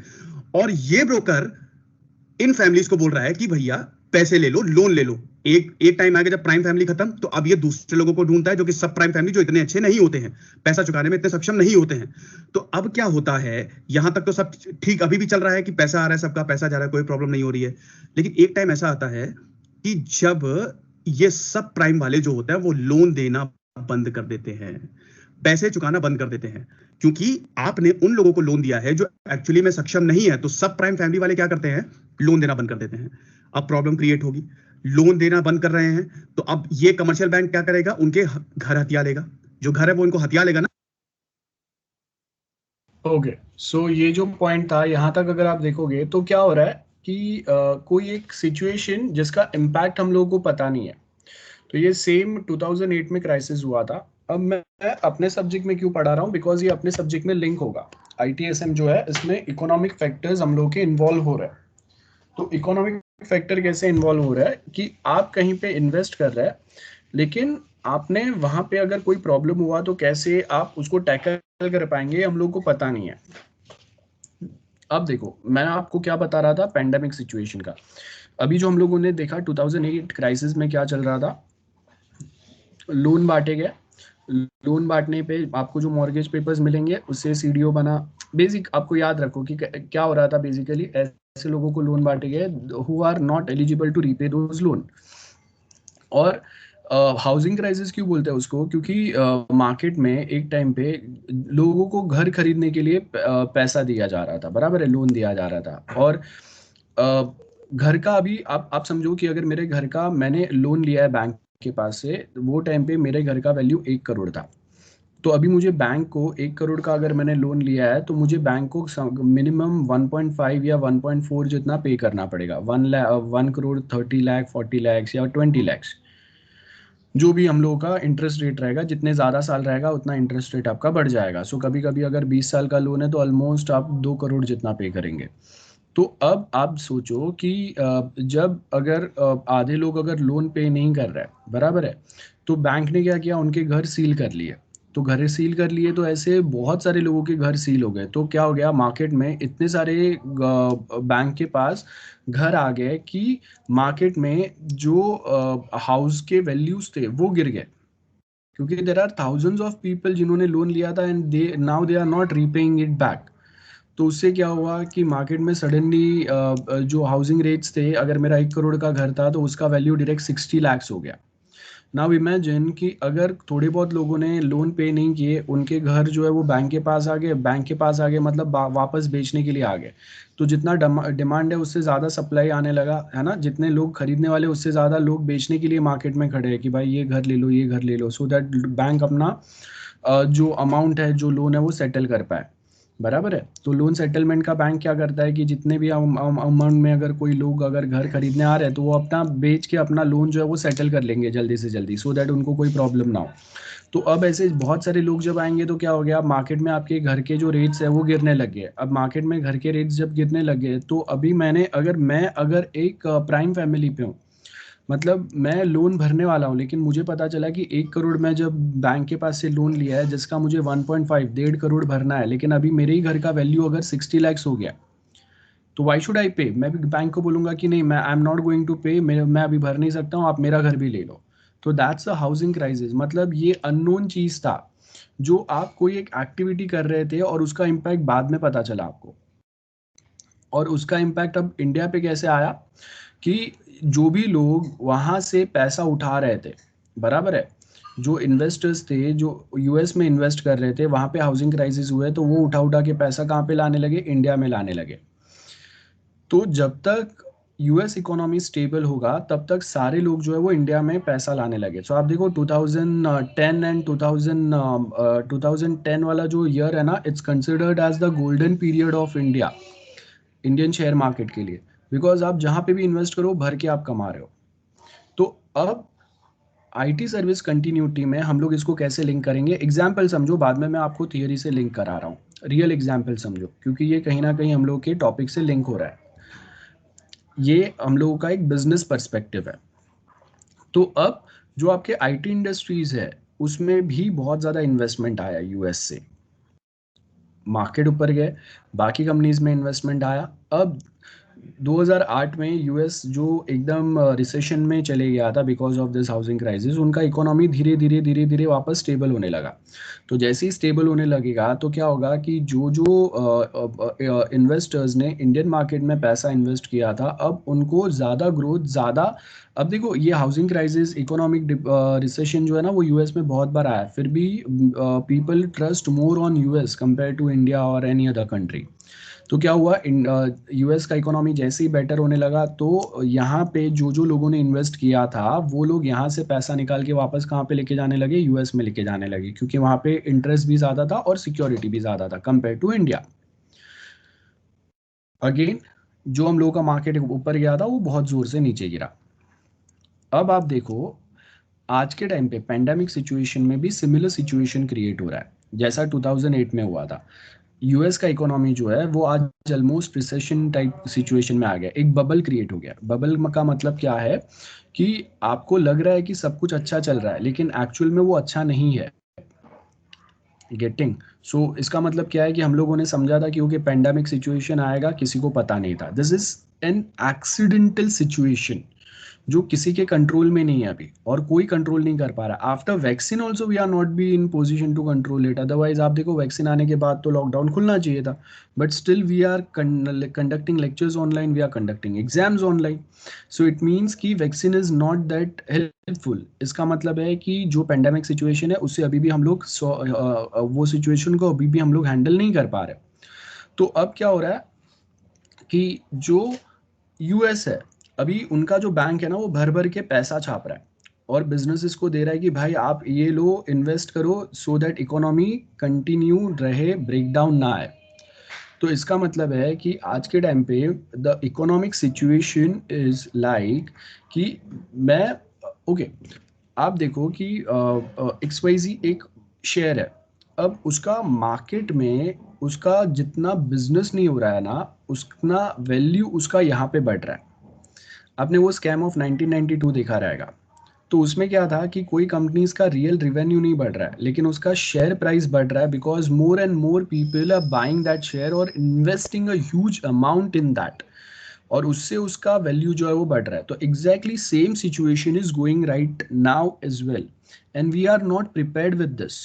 और ये ब्रोकर इन फैमिलीज को बोल रहा है कि भैया पैसे ले लो, लोन ले लो। एक टाइम आएगा जब प्राइम फैमिली खत्म, तो अब ये दूसरे लोगों को ढूंढता है, जो कि सब प्राइम फैमिली, जो इतने अच्छे नहीं होते हैं, पैसा चुकाने में इतने सक्षम नहीं होते हैं। तो अब क्या होता है, यहां तक तो सब ठीक अभी भी चल रहा है कि पैसा आ रहा है, सबका पैसा जा रहा है, कोई प्रॉब्लम नहीं हो रही है। लेकिन एक टाइम ऐसा आता है कि जब ये सब प्राइम वाले जो होते हैं वो लोन देना बंद कर देते हैं, पैसे चुकाना बंद कर देते हैं, क्योंकि आपने उन लोगों को लोन दिया है जो एक्चुअली में सक्षम नहीं है। तो सब प्राइम फैमिली वाले क्या करते हैं, लोन देना बंद कर देते हैं। अब प्रॉब्लम क्रिएट होगी, लोन देना बंद कर रहे हैं, तो अब ये कमर्शियल बैंक क्या करेगा, उनके घर हथिया लेगा, जो घर है वो उनको हथिया लेगा ना। ओके, सो ये जो पॉइंट था यहाँ तक अगर आप देखोगे तो क्या हो रहा है कि कोई एक सिचुएशन जिसका इम्पैक्ट हम लोगों को पता नहीं है। तो ये सेम 2008 में क्राइसिस हुआ था। अब मैं अपने सब्जेक्ट में क्यों पढ़ा रहा हूँ, बिकॉज ये अपने सब्जेक्ट में लिंक होगा। ITSM जो है इसमें इकोनॉमिक फैक्टर्स हम लोग के इन्वॉल्व हो रहे हैं। तो इकोनॉमिक फैक्टर कैसे इन्वॉल्व हो रहा है कि आप कहीं पे इन्वेस्ट कर रहे हैं, लेकिन आपने वहां पे अगर कोई प्रॉब्लम हुआ तो कैसे आप उसको टैकल कर पाएंगे, हम लोग को पता नहीं है। अब देखो, मैं आपको क्या बता रहा था पैंडेमिक सिचुएशन का। अभी जो हम लोगों ने देखा 2008 क्राइसिस में क्या चल रहा था, लोन बांटे गए। लोन बांटने पे आपको जो मॉर्गेज पेपर्स मिलेंगे उससे सीडीओ बना। बेसिक आपको याद रखो कि क्या हो रहा था। बेसिकली ऐसे लोगों को लोन बांटे गए who are not eligible to repay those loan. और हाउसिंग क्राइसिस क्यों बोलते हैं उसको, क्योंकि मार्केट में एक टाइम पे लोगों को घर खरीदने के लिए पैसा दिया जा रहा था, बराबर है, लोन दिया जा रहा था। और घर का अभी आप समझो कि अगर मेरे घर का मैंने लोन लिया है बैंक के पास से, वो टाइम पे मेरे घर का वैल्यू 1 करोड़ था। तो अभी मुझे बैंक को 1 करोड़ का अगर मैंने लोन लिया है तो मुझे बैंक को मिनिमम 1.5 या 1.4 जितना पे करना पड़ेगा। 1 करोड़ 30 लाख 40 लाख या 20 लाख, जो भी हम लोगों का इंटरेस्ट रेट रहेगा। जितने ज़्यादा साल रहेगा उतना इंटरेस्ट रेट आपका बढ़ जाएगा। सो कभी कभी अगर 20 साल का लोन है तो ऑलमोस्ट आप 2 करोड़ जितना पे करेंगे। तो अब आप सोचो कि जब अगर आधे लोग अगर लोन पे नहीं कर रहे हैं, बराबर है, तो बैंक ने क्या किया, उनके घर सील कर लिए। तो घर सील कर लिए तो ऐसे बहुत सारे लोगों के घर सील हो गए। तो क्या हो गया, मार्केट में इतने सारे बैंक के पास घर आ गए कि मार्केट में जो हाउस के वैल्यूज थे वो गिर गए, क्योंकि there are thousands of people जिन्होंने लोन लिया था and they now they are not repaying it back. तो उससे क्या हुआ कि मार्केट में सडनली जो हाउसिंग रेट्स थे, अगर मेरा 1 करोड़ का घर था तो उसका वैल्यू डायरेक्ट 60 लाख हो गया। नाउ इमेजिन कि अगर थोड़े बहुत लोगों ने लोन पे नहीं किए, उनके घर जो है वो बैंक के पास आ गए। बैंक के पास आ गए मतलब वापस बेचने के लिए आ गए। तो जितना डिमांड है उससे ज़्यादा सप्लाई आने लगा, है ना। जितने लोग खरीदने वाले उससे ज़्यादा लोग बेचने के लिए मार्केट में खड़े हैं कि भाई ये घर ले लो, ये घर ले लो, सो दैट बैंक अपना जो अमाउंट है, जो लोन है, वो सेटल कर पाए, बराबर है। तो लोन सेटलमेंट का बैंक क्या करता है कि जितने भी अमाउंट में अगर कोई लोग अगर घर खरीदने आ रहे हैं तो वो अपना बेच के अपना लोन जो है वो सेटल कर लेंगे जल्दी से जल्दी, सो दैट उनको कोई प्रॉब्लम ना हो। तो अब ऐसे बहुत सारे लोग जब आएंगे तो क्या हो गया, मार्केट में आपके घर के जो रेट्स है वो गिरने लग गए। अब मार्केट में घर के रेट्स जब गिरने लगे तो अभी मैं अगर एक प्राइम फैमिली पे हूँ, मतलब मैं लोन भरने वाला हूँ, लेकिन मुझे पता चला कि 1 करोड़ मैं जब बैंक के पास से लोन लिया है जिसका मुझे 1.5 1.5 करोड़ भरना है, लेकिन अभी मेरे ही घर का वैल्यू अगर 60 लाख हो गया, तो वाई शुड आई पे। मैं भी बैंक को बोलूंगा कि नहीं, मैं I am not going to pay, मैं अभी भर नहीं सकता हूँ, आप मेरा घर भी ले लो। तो दैट्स अ हाउसिंग क्राइसिस। मतलब ये अननोन चीज था जो आप कोई एक एक्टिविटी कर रहे थे और उसका इम्पैक्ट बाद में पता चला आपको। और उसका इम्पैक्ट अब इंडिया पे कैसे आया कि जो भी लोग वहां से पैसा उठा रहे थे, बराबर है, जो इन्वेस्टर्स थे जो यूएस में इन्वेस्ट कर रहे थे, वहां पे हाउसिंग क्राइसिस हुए तो वो उठा उठा के पैसा कहाँ पे लाने लगे, इंडिया में लाने लगे। तो जब तक यूएस इकोनॉमी स्टेबल होगा तब तक सारे लोग जो है वो इंडिया में पैसा लाने लगे। सो आप देखो 2010 एंड 2010 वाला जो ईयर है ना, it's considered as the golden period of India, Indian share market के लिए। बिकॉज आप जहां पे भी इन्वेस्ट करो भर के आप कमा रहे हो। तो अब आईटी सर्विस कंटिन्यूटी में हम लोग इसको कैसे लिंक करेंगे, एग्जाम्पल समझो, बाद में मैं आपको थियरी से लिंक करा रहा हूँ। रियल एग्जाम्पल समझो, क्योंकि ये कहीं ना कहीं हम लोग के टॉपिक से लिंक हो रहा है। ये हम लोगों का एक बिजनेस पर्सपेक्टिव है। तो अब जो आपके आईटी इंडस्ट्रीज है उसमें भी बहुत ज़्यादा इन्वेस्टमेंट आया यूएस से, मार्केट ऊपर गए, बाकी कंपनीज में इन्वेस्टमेंट आया। अब 2008 में यूएस जो एकदम रिसेशन में चले गया था because of this housing crisis, उनका इकोनॉमी धीरे धीरे धीरे धीरे वापस स्टेबल होने लगा। तो जैसे ही स्टेबल होने लगेगा तो क्या होगा कि जो जो इन्वेस्टर्स ने इंडियन मार्केट में पैसा इन्वेस्ट किया था, अब उनको ज़्यादा ग्रोथ ज़्यादा। अब देखो, ये हाउसिंग क्राइसिस, इकोनॉमिक रिसेशन जो है ना वो यूएस में बहुत बार आया, फिर भी people trust more on US compare to India और एनी अदर कंट्री। तो क्या हुआ, यूएस का इकोनॉमी जैसे ही बेटर होने लगा तो यहाँ पे जो जो लोगों ने इन्वेस्ट किया था वो लोग यहाँ से पैसा निकाल के वापस कहाँ पे लेके जाने लगे, यूएस में लेके जाने लगे, क्योंकि वहाँ पे इंटरेस्ट भी ज़्यादा था और सिक्योरिटी भी ज़्यादा था कंपेयर टू इंडिया। अगेन जो हम लोगों का मार्केट ऊपर गया था वो बहुत ज़ोर से नीचे गिरा। अब आप देखो आज के टाइम पे पेंडेमिक सिचुएशन में भी सिमिलर सिचुएशन क्रिएट हो रहा है, जैसा 2008 में हुआ था। यूएस का इकोनॉमी जो है वो आज ऑलमोस्ट रिसेशन टाइप सिचुएशन में आ गया, एक बबल क्रिएट हो गया। बबल का मतलब क्या है कि आपको लग रहा है कि सब कुछ अच्छा चल रहा है, लेकिन एक्चुअल में वो अच्छा नहीं है। गेटिंग सो इसका मतलब क्या है कि हम लोगों ने समझा था क्योंकि पेंडेमिक सिचुएशन आएगा, किसी को पता नहीं था। This is an accidental situation जो किसी के कंट्रोल में नहीं है अभी, और कोई कंट्रोल नहीं कर पा रहा। After vaccine also we are not be in position to control it. Otherwise आप देखो, वैक्सीन आने के बाद तो लॉकडाउन खुलना चाहिए था, but still we are conducting lectures online, we are conducting exams online. So it means कि vaccine is not that helpful. इसका मतलब है कि जो पेंडेमिक सिचुएशन है उससे अभी भी हम लोग वो सिचुएशन को अभी भी हम लोग हैंडल नहीं कर पा रहे। तो अब क्या हो रहा है कि जो यूएस है, अभी उनका जो बैंक है ना वो भर भर के पैसा छाप रहा है और बिजनेसेस को दे रहा है कि भाई आप ये लो, इन्वेस्ट करो, सो दैट इकोनॉमी कंटिन्यू रहे, ब्रेकडाउन ना आए। तो इसका मतलब है कि आज के टाइम पे the economic situation is like कि मैं ओके आप देखो कि XYZ एक शेयर है, अब उसका मार्केट में उसका जितना बिजनेस नहीं हो रहा है ना, उतना वैल्यू उसका यहाँ पे बढ़ रहा है। आपने वो स्कैम ऑफ 1992 देखा रहेगा, तो उसमें क्या था कि कोई कंपनीज का रियल रिवेन्यू नहीं बढ़ रहा है, लेकिन उसका शेयर प्राइस बढ़ रहा है, because more and more people are buying that share और investing a huge amount in that, और उससे उसका वैल्यू जो है वो बढ़ रहा है। तो exactly same situation is going right now as well, and we are not prepared with this.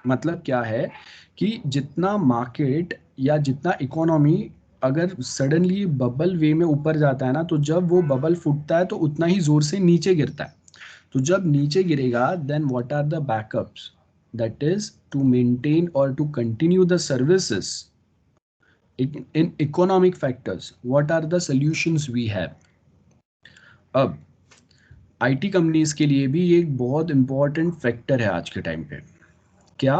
मतलब क्या है कि जितना मार्केट या जितना इकोनॉमी अगर सडनली बबल वे में ऊपर जाता है ना, तो जब वो बबल फूटता है तो उतना ही जोर से नीचे गिरता है। तो जब नीचे गिरेगा, then what are the backups? That is to maintain और to continue the services in economic factors. What are the solutions we have? अब आईटी कंपनीज के लिए भी ये एक बहुत इंपॉर्टेंट फैक्टर है आज के टाइम पे। क्या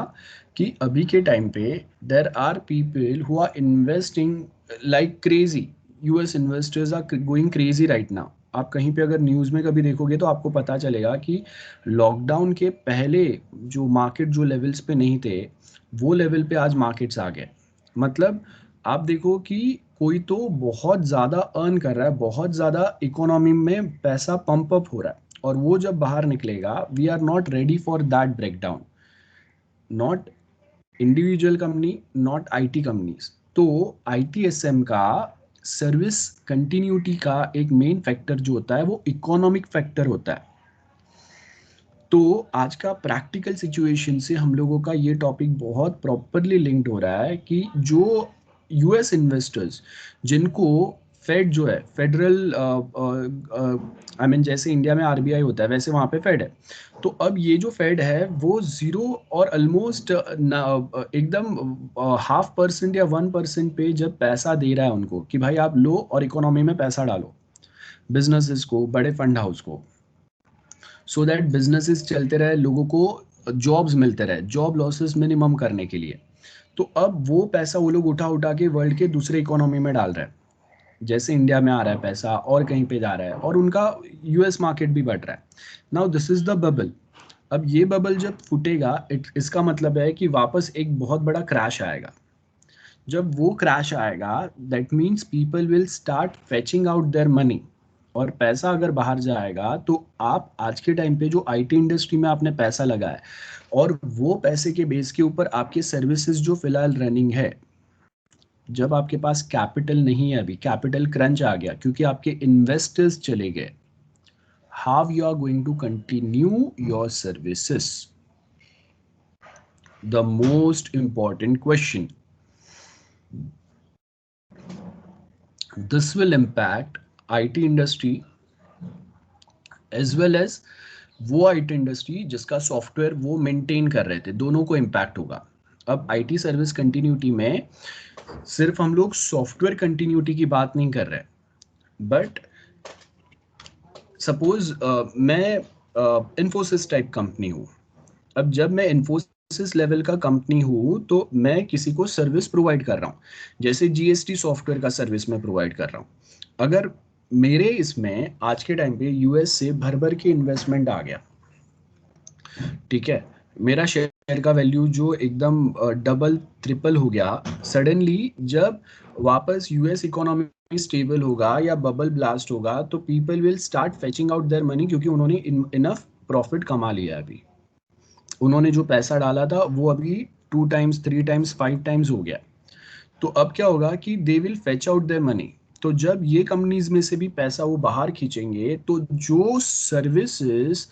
कि अभी के टाइम पे there are people who are investing like crazy. US investors are going crazy right now. आप कहीं पे अगर न्यूज़ में कभी देखोगे तो आपको पता चलेगा कि लॉकडाउन के पहले जो मार्केट जो लेवल्स पे नहीं थे, वो लेवल पे आज मार्केट्स आ गए। मतलब आप देखो कि कोई तो बहुत ज़्यादा अर्न कर रहा है, बहुत ज़्यादा इकोनॉमी में पैसा पंप अप हो रहा है, और वो जब बाहर निकलेगा, we are not ready for that breakdown. Not individual company, not IT companies. तो आईटीएसएम का सर्विस कंटिन्यूटी का एक मेन फैक्टर जो होता है वो इकोनॉमिक फैक्टर होता है। तो आज का प्रैक्टिकल सिचुएशन से हम लोगों का ये टॉपिक बहुत प्रॉपरली लिंक्ड हो रहा है कि जो यूएस इन्वेस्टर्स जिनको फेड जो है, फेडरल आई मीन जैसे इंडिया में आरबीआई होता है वैसे वहाँ पे फेड है। तो अब ये जो फेड है वो 0 और ऑलमोस्ट एकदम 0.5% या 1% पे जब पैसा दे रहा है उनको कि भाई आप लो और इकोनॉमी में पैसा डालो, बिजनेसेस को, बड़े फंड हाउस को, सो दैट बिजनेसेस चलते रहे, लोगों को जॉब्स मिलते रहे, जॉब लॉसेस मिनिमम करने के लिए। तो अब वो पैसा वो लोग उठा उठा के वर्ल्ड के दूसरे इकोनॉमी में डाल रहे हैं। जैसे इंडिया में आ रहा है पैसा और कहीं पे जा रहा है, और उनका यूएस मार्केट भी बढ़ रहा है। Now this is the bubble. अब ये बबल जब फूटेगा, इसका मतलब है कि वापस एक बहुत बड़ा क्रैश आएगा। जब वो क्रैश आएगा, that means people will start fetching out their money, और पैसा अगर बाहर जाएगा तो आप आज के टाइम पे जो आईटी इंडस्ट्री में आपने पैसा लगाया और वो पैसे के बेस के ऊपर आपके सर्विसेज जो फिलहाल रनिंग है, जब आपके पास कैपिटल नहीं है, अभी कैपिटल क्रंच आ गया क्योंकि आपके इन्वेस्टर्स चले गए, how you are going to continue your services? The most important question. This will impact IT industry as well as वो आईटी इंडस्ट्री जिसका सॉफ्टवेयर वो मेंटेन कर रहे थे, दोनों को इम्पैक्ट होगा। अब आईटी सर्विस कंटिन्यूटी में सिर्फ हम लोग सॉफ्टवेयर कंटिन्यूटी की बात नहीं कर रहे, बट सपोज मैं इन्फोसिस टाइप कंपनी हूँ। अब जब मैं इन्फोसिस लेवल का कंपनी हूँ तो मैं किसी को सर्विस प्रोवाइड कर रहा हूँ, जैसे जीएसटी सॉफ्टवेयर का सर्विस मैं प्रोवाइड कर रहा हूँ। अगर मेरे इसमें आज के टाइम पे यूएस से भर भर के इन्वेस्टमेंट आ गया, ठीक है, मेरा शेयर का वैल्यू जो एकदम डबल ट्रिपल हो गया सडनली, जब वापस यूएस इकोनॉमी स्टेबल होगा या बबल ब्लास्ट होगा तो people will start fetching out their money, क्योंकि उन्होंने इनफ प्रॉफिट कमा लिया है। अभी उन्होंने जो पैसा डाला था वो अभी 2 टाइम्स 3 टाइम्स 5 टाइम्स हो गया। तो अब क्या होगा कि they will fetch out their money. तो जब ये कंपनीज में से भी पैसा वो बाहर खींचेंगे तो जो सर्विसेज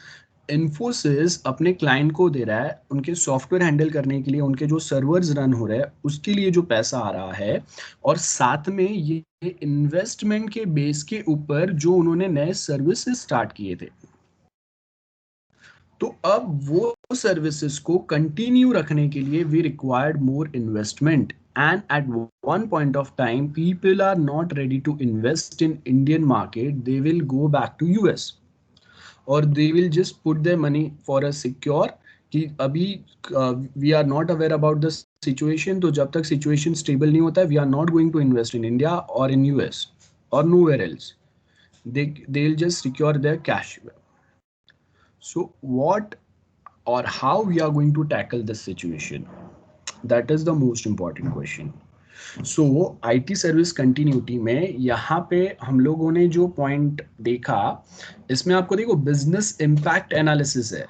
इन्फोसिस अपने क्लाइंट को दे रहा है उनके सॉफ्टवेयर हैंडल करने के लिए, उनके जो सर्वर्स रन हो रहे हैं उसके लिए जो पैसा आ रहा है, और साथ में ये इन्वेस्टमेंट के बेस के ऊपर जो उन्होंने नए सर्विसेज स्टार्ट किए थे, तो अब वो सर्विसेज को कंटिन्यू रखने के लिए we required more investment, and at one point of time people are not ready to invest in Indian market, they will go back to US or they will just put their money for a secure कि अभी we are not aware about the situation, तो जब तक situation stable नहीं होता है we are not going to invest in India or in US or nowhere else, they'll just secure their cash. So what or how we are going to tackle this situation, that is the most important question. So IT service continuity में यहाँ पे हम लोगों ने जो पॉइंट देखा, इसमें आपको देखो बिजनेस इम्पैक्ट एनालिसिस है.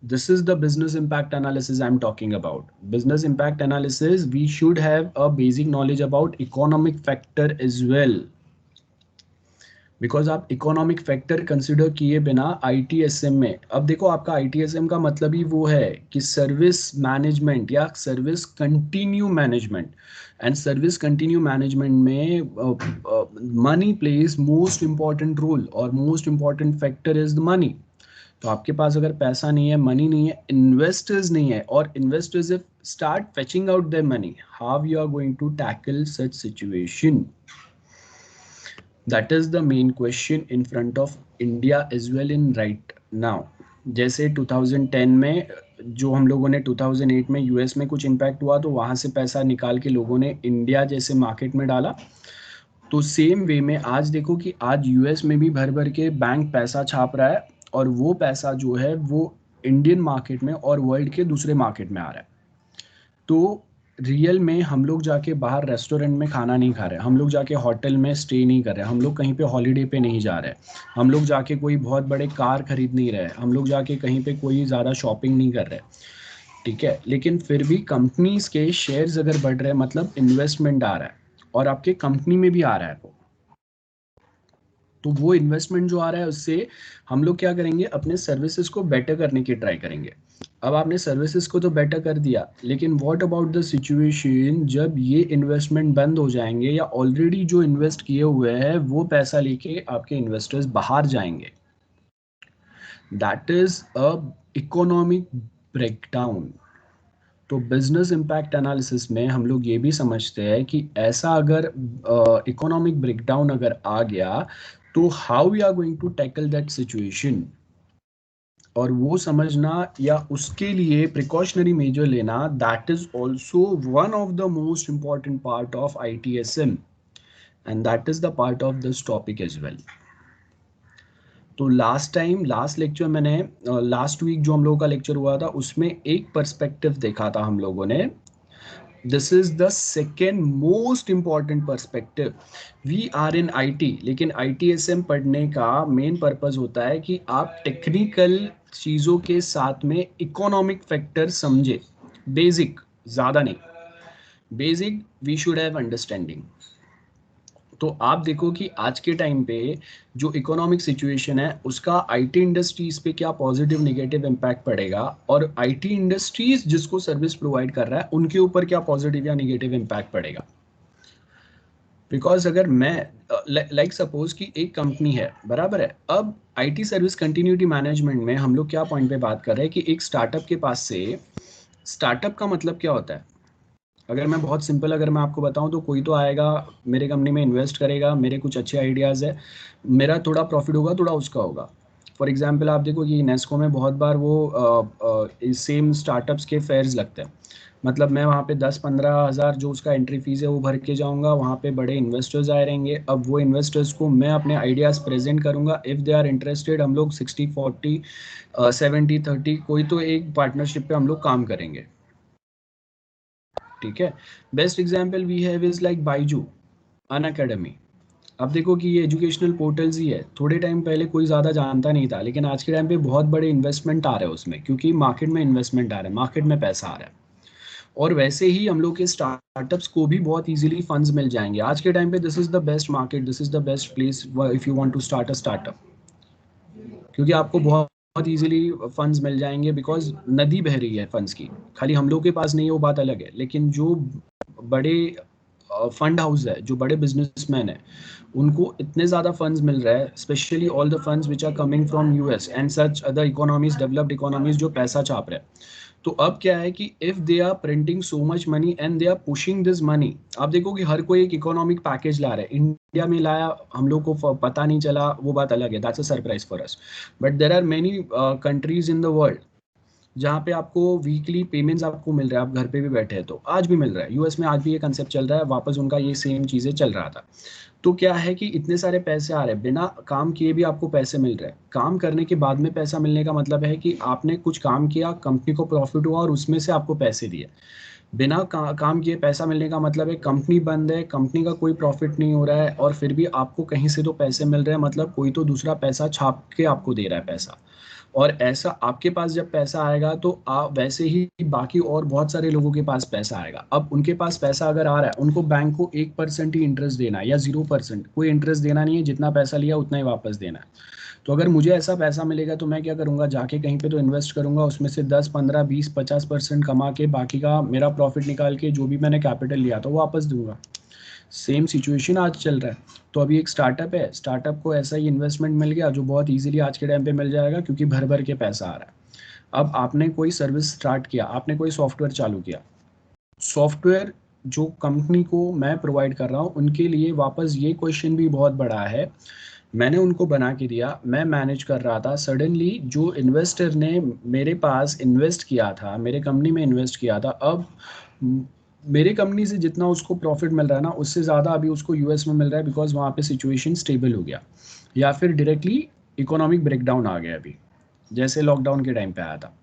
This is the business impact analysis I'm talking about. Business impact analysis, we should have a basic knowledge about economic factor as well. Because आप इकोनॉमिक फैक्टर कंसिडर किए बिना ITSM में, अब देखो आपका ITSM का मतलब ही वो है कि सर्विस मैनेजमेंट या service continue management, and service continue management में money plays most important role और most important factor is the money. तो आपके पास अगर पैसा नहीं है, मनी नहीं है, इन्वेस्टर्स नहीं है, और investors if start fetching out their money, how you are going to tackle such situation? That is the main question in front of India as well in right now. जैसे 2010 में जो हम लोगों ने 2008 में यूएस में कुछ इम्पैक्ट हुआ तो वहाँ से पैसा निकाल के लोगों ने इंडिया जैसे मार्केट में डाला, तो सेम वे में आज देखो कि आज यूएस में भी भर भर के बैंक पैसा छाप रहा है, और वो पैसा जो है वो इंडियन मार्केट में और वर्ल्ड के दूसरे मार्केट में आ रहा है. तो रियल में हम लोग जाके बाहर रेस्टोरेंट में खाना नहीं खा रहे, हम लोग जाके होटल में स्टे नहीं कर रहे, हम लोग कहीं पे हॉलीडे पे नहीं जा रहे, हम लोग जाके कोई बहुत बड़े कार खरीद नहीं रहे, हम लोग जाके कहीं पे कोई ज़्यादा शॉपिंग नहीं कर रहे, ठीक है. लेकिन फिर भी कंपनीज के शेयर्स अगर बढ़ रहे हैं मतलब इन्वेस्टमेंट आ रहा है, और आपके कंपनी में भी आ रहा है, तो वो इन्वेस्टमेंट जो आ रहा है उससे हम लोग क्या करेंगे, अपने सर्विसेज को बेटर करने की ट्राई करेंगे. अब आपने सर्विसेज को तो बेटर कर दिया, लेकिन व्हाट अबाउट द सिचुएशन जब ये इन्वेस्टमेंट बंद हो जाएंगे या ऑलरेडी जो इन्वेस्ट किए हुए हैं वो पैसा लेके आपके इन्वेस्टर्स बाहर जाएंगे. That is a economic breakdown. तो बिजनेस इम्पैक्ट एनालिसिस में हम लोग ये भी समझते हैं कि ऐसा अगर इकोनॉमिक ब्रेकडाउन अगर आ गया तो how we are going to tackle that situation, और वो समझना या उसके लिए प्रिकॉशनरी मेजर लेना, that is also one of the most important part of ITSM, and that is the part of this topic as well. तो लास्ट लेक्चर मैंने लास्ट वीक जो हम लोगों का लेक्चर हुआ था उसमें एक पर्सपेक्टिव देखा था हम लोगों ने. This is the second most important perspective. We are in IT, लेकिन ITSM पढ़ने का मेन पर्पस होता है कि आप टेक्निकल चीज़ों के साथ में इकोनॉमिक फैक्टर समझे. बेसिक, ज़्यादा नहीं, basic we should have understanding. तो आप देखो कि आज के टाइम पे जो इकोनॉमिक सिचुएशन है उसका IT इंडस्ट्रीज पे क्या पॉजिटिव नेगेटिव इम्पैक्ट पड़ेगा, और IT इंडस्ट्रीज जिसको सर्विस प्रोवाइड कर रहा है उनके ऊपर क्या पॉजिटिव या नेगेटिव इम्पैक्ट पड़ेगा. बिकॉज अगर मैं लाइक सपोज कि एक कंपनी है, बराबर है, अब IT सर्विस कंटिन्यूटी मैनेजमेंट में हम लोग क्या पॉइंट पे बात कर रहे हैं कि एक स्टार्टअप के पास से, स्टार्टअप का मतलब क्या होता है, अगर मैं बहुत सिंपल अगर मैं आपको बताऊं तो कोई तो आएगा मेरे कंपनी में इन्वेस्ट करेगा, मेरे कुछ अच्छे आइडियाज़ है, मेरा थोड़ा प्रॉफिट होगा, थोड़ा उसका होगा. फॉर एग्जांपल आप देखो कि नेस्को में बहुत बार वो सेम स्टार्टअप्स के फेयर्स लगते हैं. मतलब मैं वहाँ पे 10-15 हज़ार जो उसका एंट्री फीस है वो भर के जाऊँगा, वहाँ पे बड़े इन्वेस्टर्स आए रहेंगे। अब वो इन्वेस्टर्स को मैं अपने आइडियाज़ प्रेजेंट करूँगा, इफ़ दे आर इंटरेस्टेड हम लोग 60-40 70-30 कोई तो एक पार्टनरशिप पे हम लोग काम करेंगे, ठीक है। Best example we have is like Byju, Unacademy. अब देखो कि ये एजुकेशनल पोर्टल्स ही है, थोड़े टाइम पहले कोई ज़्यादा जानता नहीं था, लेकिन आज के टाइम पे बहुत बड़े इन्वेस्टमेंट आ रहे हैं उसमें, क्योंकि मार्केट में इन्वेस्टमेंट आ रहा है, मार्केट में पैसा आ रहा है। और वैसे ही हम लोग के स्टार्टअप्स को भी बहुत इजीली फंड्स मिल जाएंगे आज के टाइम पे। This is the best market, this is the best place if you want to start a startup, क्योंकि आपको बहुत बहुत इजीली फंड्स मिल जाएंगे, बिकॉज नदी बह रही है फंड्स की। खाली हम लोग के पास नहीं है वो बात अलग है, लेकिन जो बड़े फंड हाउस है, जो बड़े बिजनेसमैन है, उनको इतने ज़्यादा फंड्स मिल रहा है, specially all the funds which are coming from US and such other economies, developed economies, जो पैसा छाप रहे हैं। तो अब क्या है कि if they are printing so much money and they are pushing this money, आप देखो कि हर कोई एक इकोनॉमिक पैकेज ला रहा है। इंडिया में लाया, हम लोग को पता नहीं चला, वो बात अलग है, that's a surprise for us. But there are many countries in the world जहाँ पे आपको वीकली पेमेंट्स आपको मिल रहा है, आप घर पे भी बैठे हैं तो आज भी मिल रहा है। यूएस में आज भी ये कंसेप्ट चल रहा है, वापस उनका ये सेम चीज़ें चल रहा था। तो क्या है कि इतने सारे पैसे आ रहे हैं, बिना काम किए भी आपको पैसे मिल रहे हैं। काम करने के बाद में पैसा मिलने का मतलब है कि आपने कुछ काम किया, कंपनी को प्रॉफिट हुआ और उसमें से आपको पैसे दिए। बिना काम किए पैसा मिलने का मतलब है कंपनी बंद है, कंपनी का कोई प्रॉफिट नहीं हो रहा है, और फिर भी आपको कहीं से तो पैसे मिल रहे हैं, मतलब कोई तो दूसरा पैसा छाप के आपको दे रहा है पैसा। और ऐसा आपके पास जब पैसा आएगा तो आप वैसे ही बाकी और बहुत सारे लोगों के पास पैसा आएगा। अब उनके पास पैसा अगर आ रहा है, उनको बैंक को 1% ही इंटरेस्ट देना है या 0%, कोई इंटरेस्ट देना नहीं है, जितना पैसा लिया उतना ही वापस देना है। तो अगर मुझे ऐसा पैसा मिलेगा तो मैं क्या करूँगा, जाके कहीं पे तो इन्वेस्ट करूँगा, उसमें से 10-15-20-50% कमा के बाकी का मेरा प्रॉफिट निकाल के जो भी मैंने कैपिटल लिया था वो वापस दूंगा। सेम सिचुएशन आज चल रहा है। तो अभी एक स्टार्टअप है, स्टार्टअप को ऐसा ही इन्वेस्टमेंट मिल गया जो बहुत इजीली आज के टाइम पे मिल जाएगा, क्योंकि भर भर के पैसा आ रहा है। अब आपने कोई सर्विस स्टार्ट किया, आपने कोई सॉफ्टवेयर चालू किया, सॉफ्टवेयर जो कंपनी को मैं प्रोवाइड कर रहा हूँ उनके लिए वापस ये क्वेश्चन भी बहुत बड़ा है। मैंने उनको बना के दिया, मैं मैनेज कर रहा था, सडनली जो इन्वेस्टर ने मेरे पास इन्वेस्ट किया था, मेरे कंपनी में इन्वेस्ट किया था, अब मेरे कंपनी से जितना उसको प्रॉफिट मिल रहा है ना, उससे ज़्यादा अभी उसको यूएस में मिल रहा है, बिकॉज वहाँ पे सिचुएशन स्टेबल हो गया, या फिर डायरेक्टली इकोनॉमिक ब्रेकडाउन आ गया अभी, जैसे लॉकडाउन के टाइम पे आया था।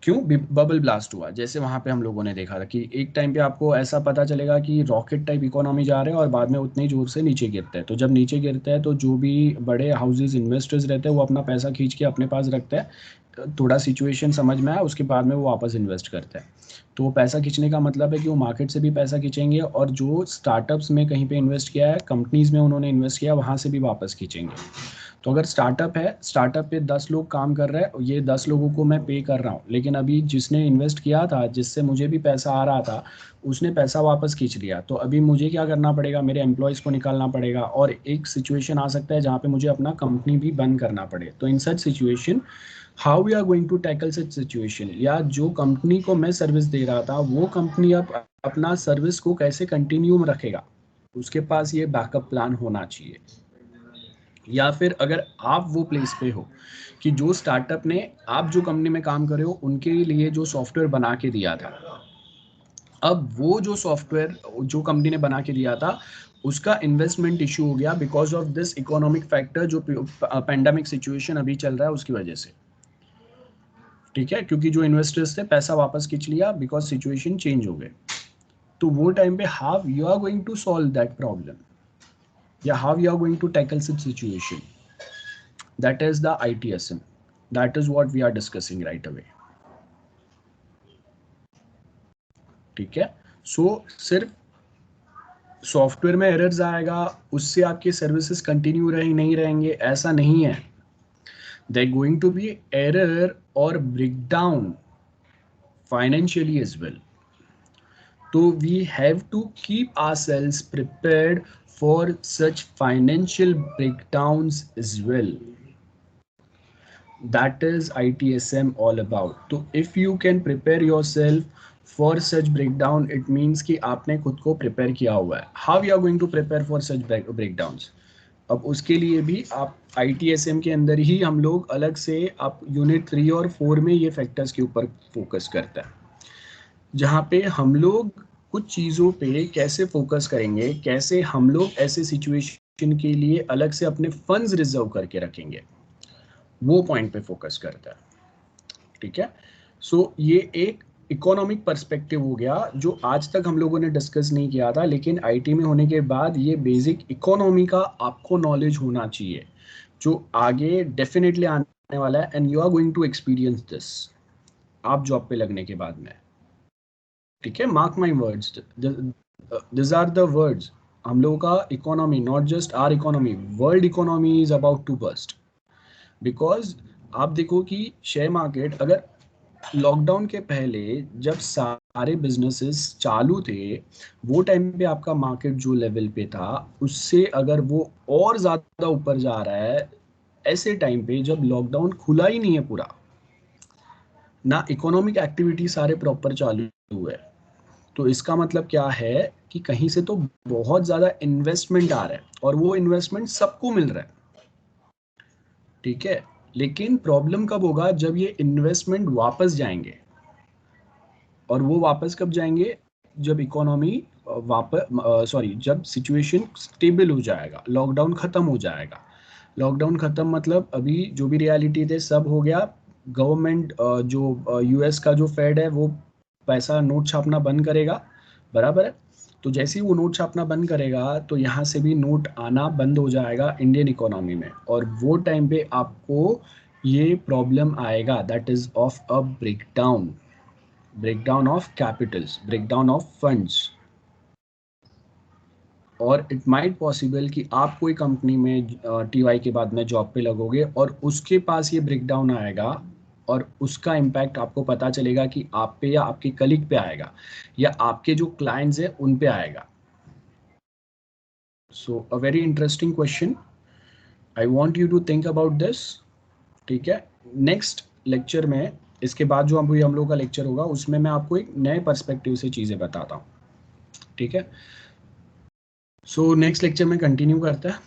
क्यों? बबल ब्लास्ट हुआ, जैसे वहाँ पे हम लोगों ने देखा था कि एक टाइम पे आपको ऐसा पता चलेगा कि रॉकेट टाइप इकोनॉमी जा रहे हैं और बाद में उतनी जोर से नीचे गिरता है। तो जब नीचे गिरता है तो जो भी बड़े हाउसेज इन्वेस्टर्स रहते हैं वो अपना पैसा खींच के अपने पास रखते हैं, थोड़ा सिचुएशन समझ में आया उसके बाद में वो वापस इन्वेस्ट करते हैं। तो वो पैसा खींचने का मतलब है कि वो मार्केट से भी पैसा खींचेंगे, और जो स्टार्टअप्स में कहीं पे इन्वेस्ट किया है, कंपनीज में उन्होंने इन्वेस्ट किया, वहाँ से भी वापस खींचेंगे। तो अगर स्टार्टअप है, स्टार्टअप पे 10 लोग काम कर रहे हैं, ये 10 लोगों को मैं पे कर रहा हूँ, लेकिन अभी जिसने इन्वेस्ट किया था, जिससे मुझे भी पैसा आ रहा था, उसने पैसा वापस खींच लिया। तो अभी मुझे क्या करना पड़ेगा, मेरे एम्प्लॉयज़ को निकालना पड़ेगा, और एक सिचुएशन आ सकता है जहाँ पे मुझे अपना कंपनी भी बंद करना पड़े। तो in such situation how we are going to tackle such situation, या जो कंपनी को मैं सर्विस दे रहा था वो कंपनी अब अपना सर्विस को कैसे कंटिन्यू रखेगा, उसके पास ये बैकअप प्लान होना चाहिए। या फिर अगर आप वो प्लेस पे हो कि जो स्टार्टअप ने, आप जो कंपनी में काम कर रहे हो उनके लिए जो सॉफ्टवेयर बना के दिया था, अब वो जो सॉफ्टवेयर जो कंपनी ने बना के दिया था उसका इन्वेस्टमेंट इशू हो गया because of this economic factor, जो पेंडेमिक सिचुएशन अभी चल रहा है उसकी वजह से, ठीक है, क्योंकि जो इन्वेस्टर्स थे पैसा वापस खींच लिया बिकॉज सिचुएशन चेंज हो गए। तो वो टाइम पे how you are going to solve that problem, या how you are going to tackle such situation, that is the ITSM, that is what we are discussing right away, ठीक है। सो सिर्फ सॉफ्टवेयर में एरर्स आएगा उससे आपके सर्विसेज कंटिन्यू नहीं रहेंगे, ऐसा नहीं है। They going to be error और ब्रेकडाउन फाइनेंशियली एज वेल। तो we have to keep ourselves prepared for such financial breakdowns as well. That is ITSM all about. So if you can prepare yourself for such breakdown, it means कि आपने खुद को prepare किया हुआ है। How you are going to prepare for such breakdowns? अब उसके लिए भी आप ITSM के अंदर ही हम लोग अलग से, आप यूनिट 3 और 4 में ये फैक्टर्स के ऊपर फोकस करता है। जहाँ पे हम लोग कुछ चीज़ों पे कैसे फोकस करेंगे, कैसे हम लोग ऐसे सिचुएशन के लिए अलग से अपने फंड्स रिजर्व करके रखेंगे, वो पॉइंट पे फोकस करता है। ठीक है, सो ये एक इकोनॉमिक पर्सपेक्टिव हो गया जो आज तक हम लोगों ने डिस्कस नहीं किया था, लेकिन आईटी में होने के बाद ये बेसिक इकोनॉमी का आपको नॉलेज होना चाहिए, जो आगे डेफिनेटली आने वाला है, and you are going to experience this आप जॉब पे लगने के बाद में। ठीक है, mark my words, this are the words. हम लोगों का economy, not just our economy, world economy is about to burst. Because आप देखो कि शेयर मार्केट, अगर लॉकडाउन के पहले जब सारे बिजनेसेस चालू थे, वो टाइम पे आपका मार्केट जो लेवल पे था उससे अगर वो और ज़्यादा ऊपर जा रहा है ऐसे टाइम पे जब लॉकडाउन खुला ही नहीं है पूरा, ना इकोनॉमिक एक्टिविटी सारे प्रॉपर चालू हुए, तो इसका मतलब क्या है कि कहीं से तो बहुत ज़्यादा इन्वेस्टमेंट आ रहा है और वो इन्वेस्टमेंट सबको मिल रहा है। ठीक है, लेकिन प्रॉब्लम कब होगा, जब ये इन्वेस्टमेंट वापस जाएंगे, और वो वापस कब जाएंगे, जब इकोनॉमी जब सिचुएशन स्टेबल हो जाएगा, लॉकडाउन खत्म हो जाएगा। लॉकडाउन खत्म मतलब अभी जो भी रियलिटी थे सब हो गया, गवर्नमेंट जो यूएस का जो फेड है वो पैसा नोट छापना बंद करेगा, बराबर है। तो जैसे ही वो नोट छापना बंद करेगा तो यहाँ से भी नोट आना बंद हो जाएगा इंडियन इकोनॉमी में, और वो टाइम पे आपको ये प्रॉब्लम आएगा, that is of a breakdown of capitals, breakdown of funds, और इट माइट पॉसिबल कि आप कोई कंपनी में टीवाई के बाद में जॉब पे लगोगे और उसके पास ये ब्रेकडाउन आएगा और उसका इम्पैक्ट आपको पता चलेगा कि आप पे या आपके कलीग पे आएगा या आपके जो क्लाइंट्स हैं उन पे आएगा। So a very interesting question, I want you to think about this. ठीक है, नेक्स्ट लेक्चर में, इसके बाद जो अभी हम लोग का लेक्चर होगा उसमें मैं आपको एक नए पर्सपेक्टिव से चीज़ें बताता हूँ। ठीक है, सो नेक्स्ट लेक्चर में कंटिन्यू करते हैं।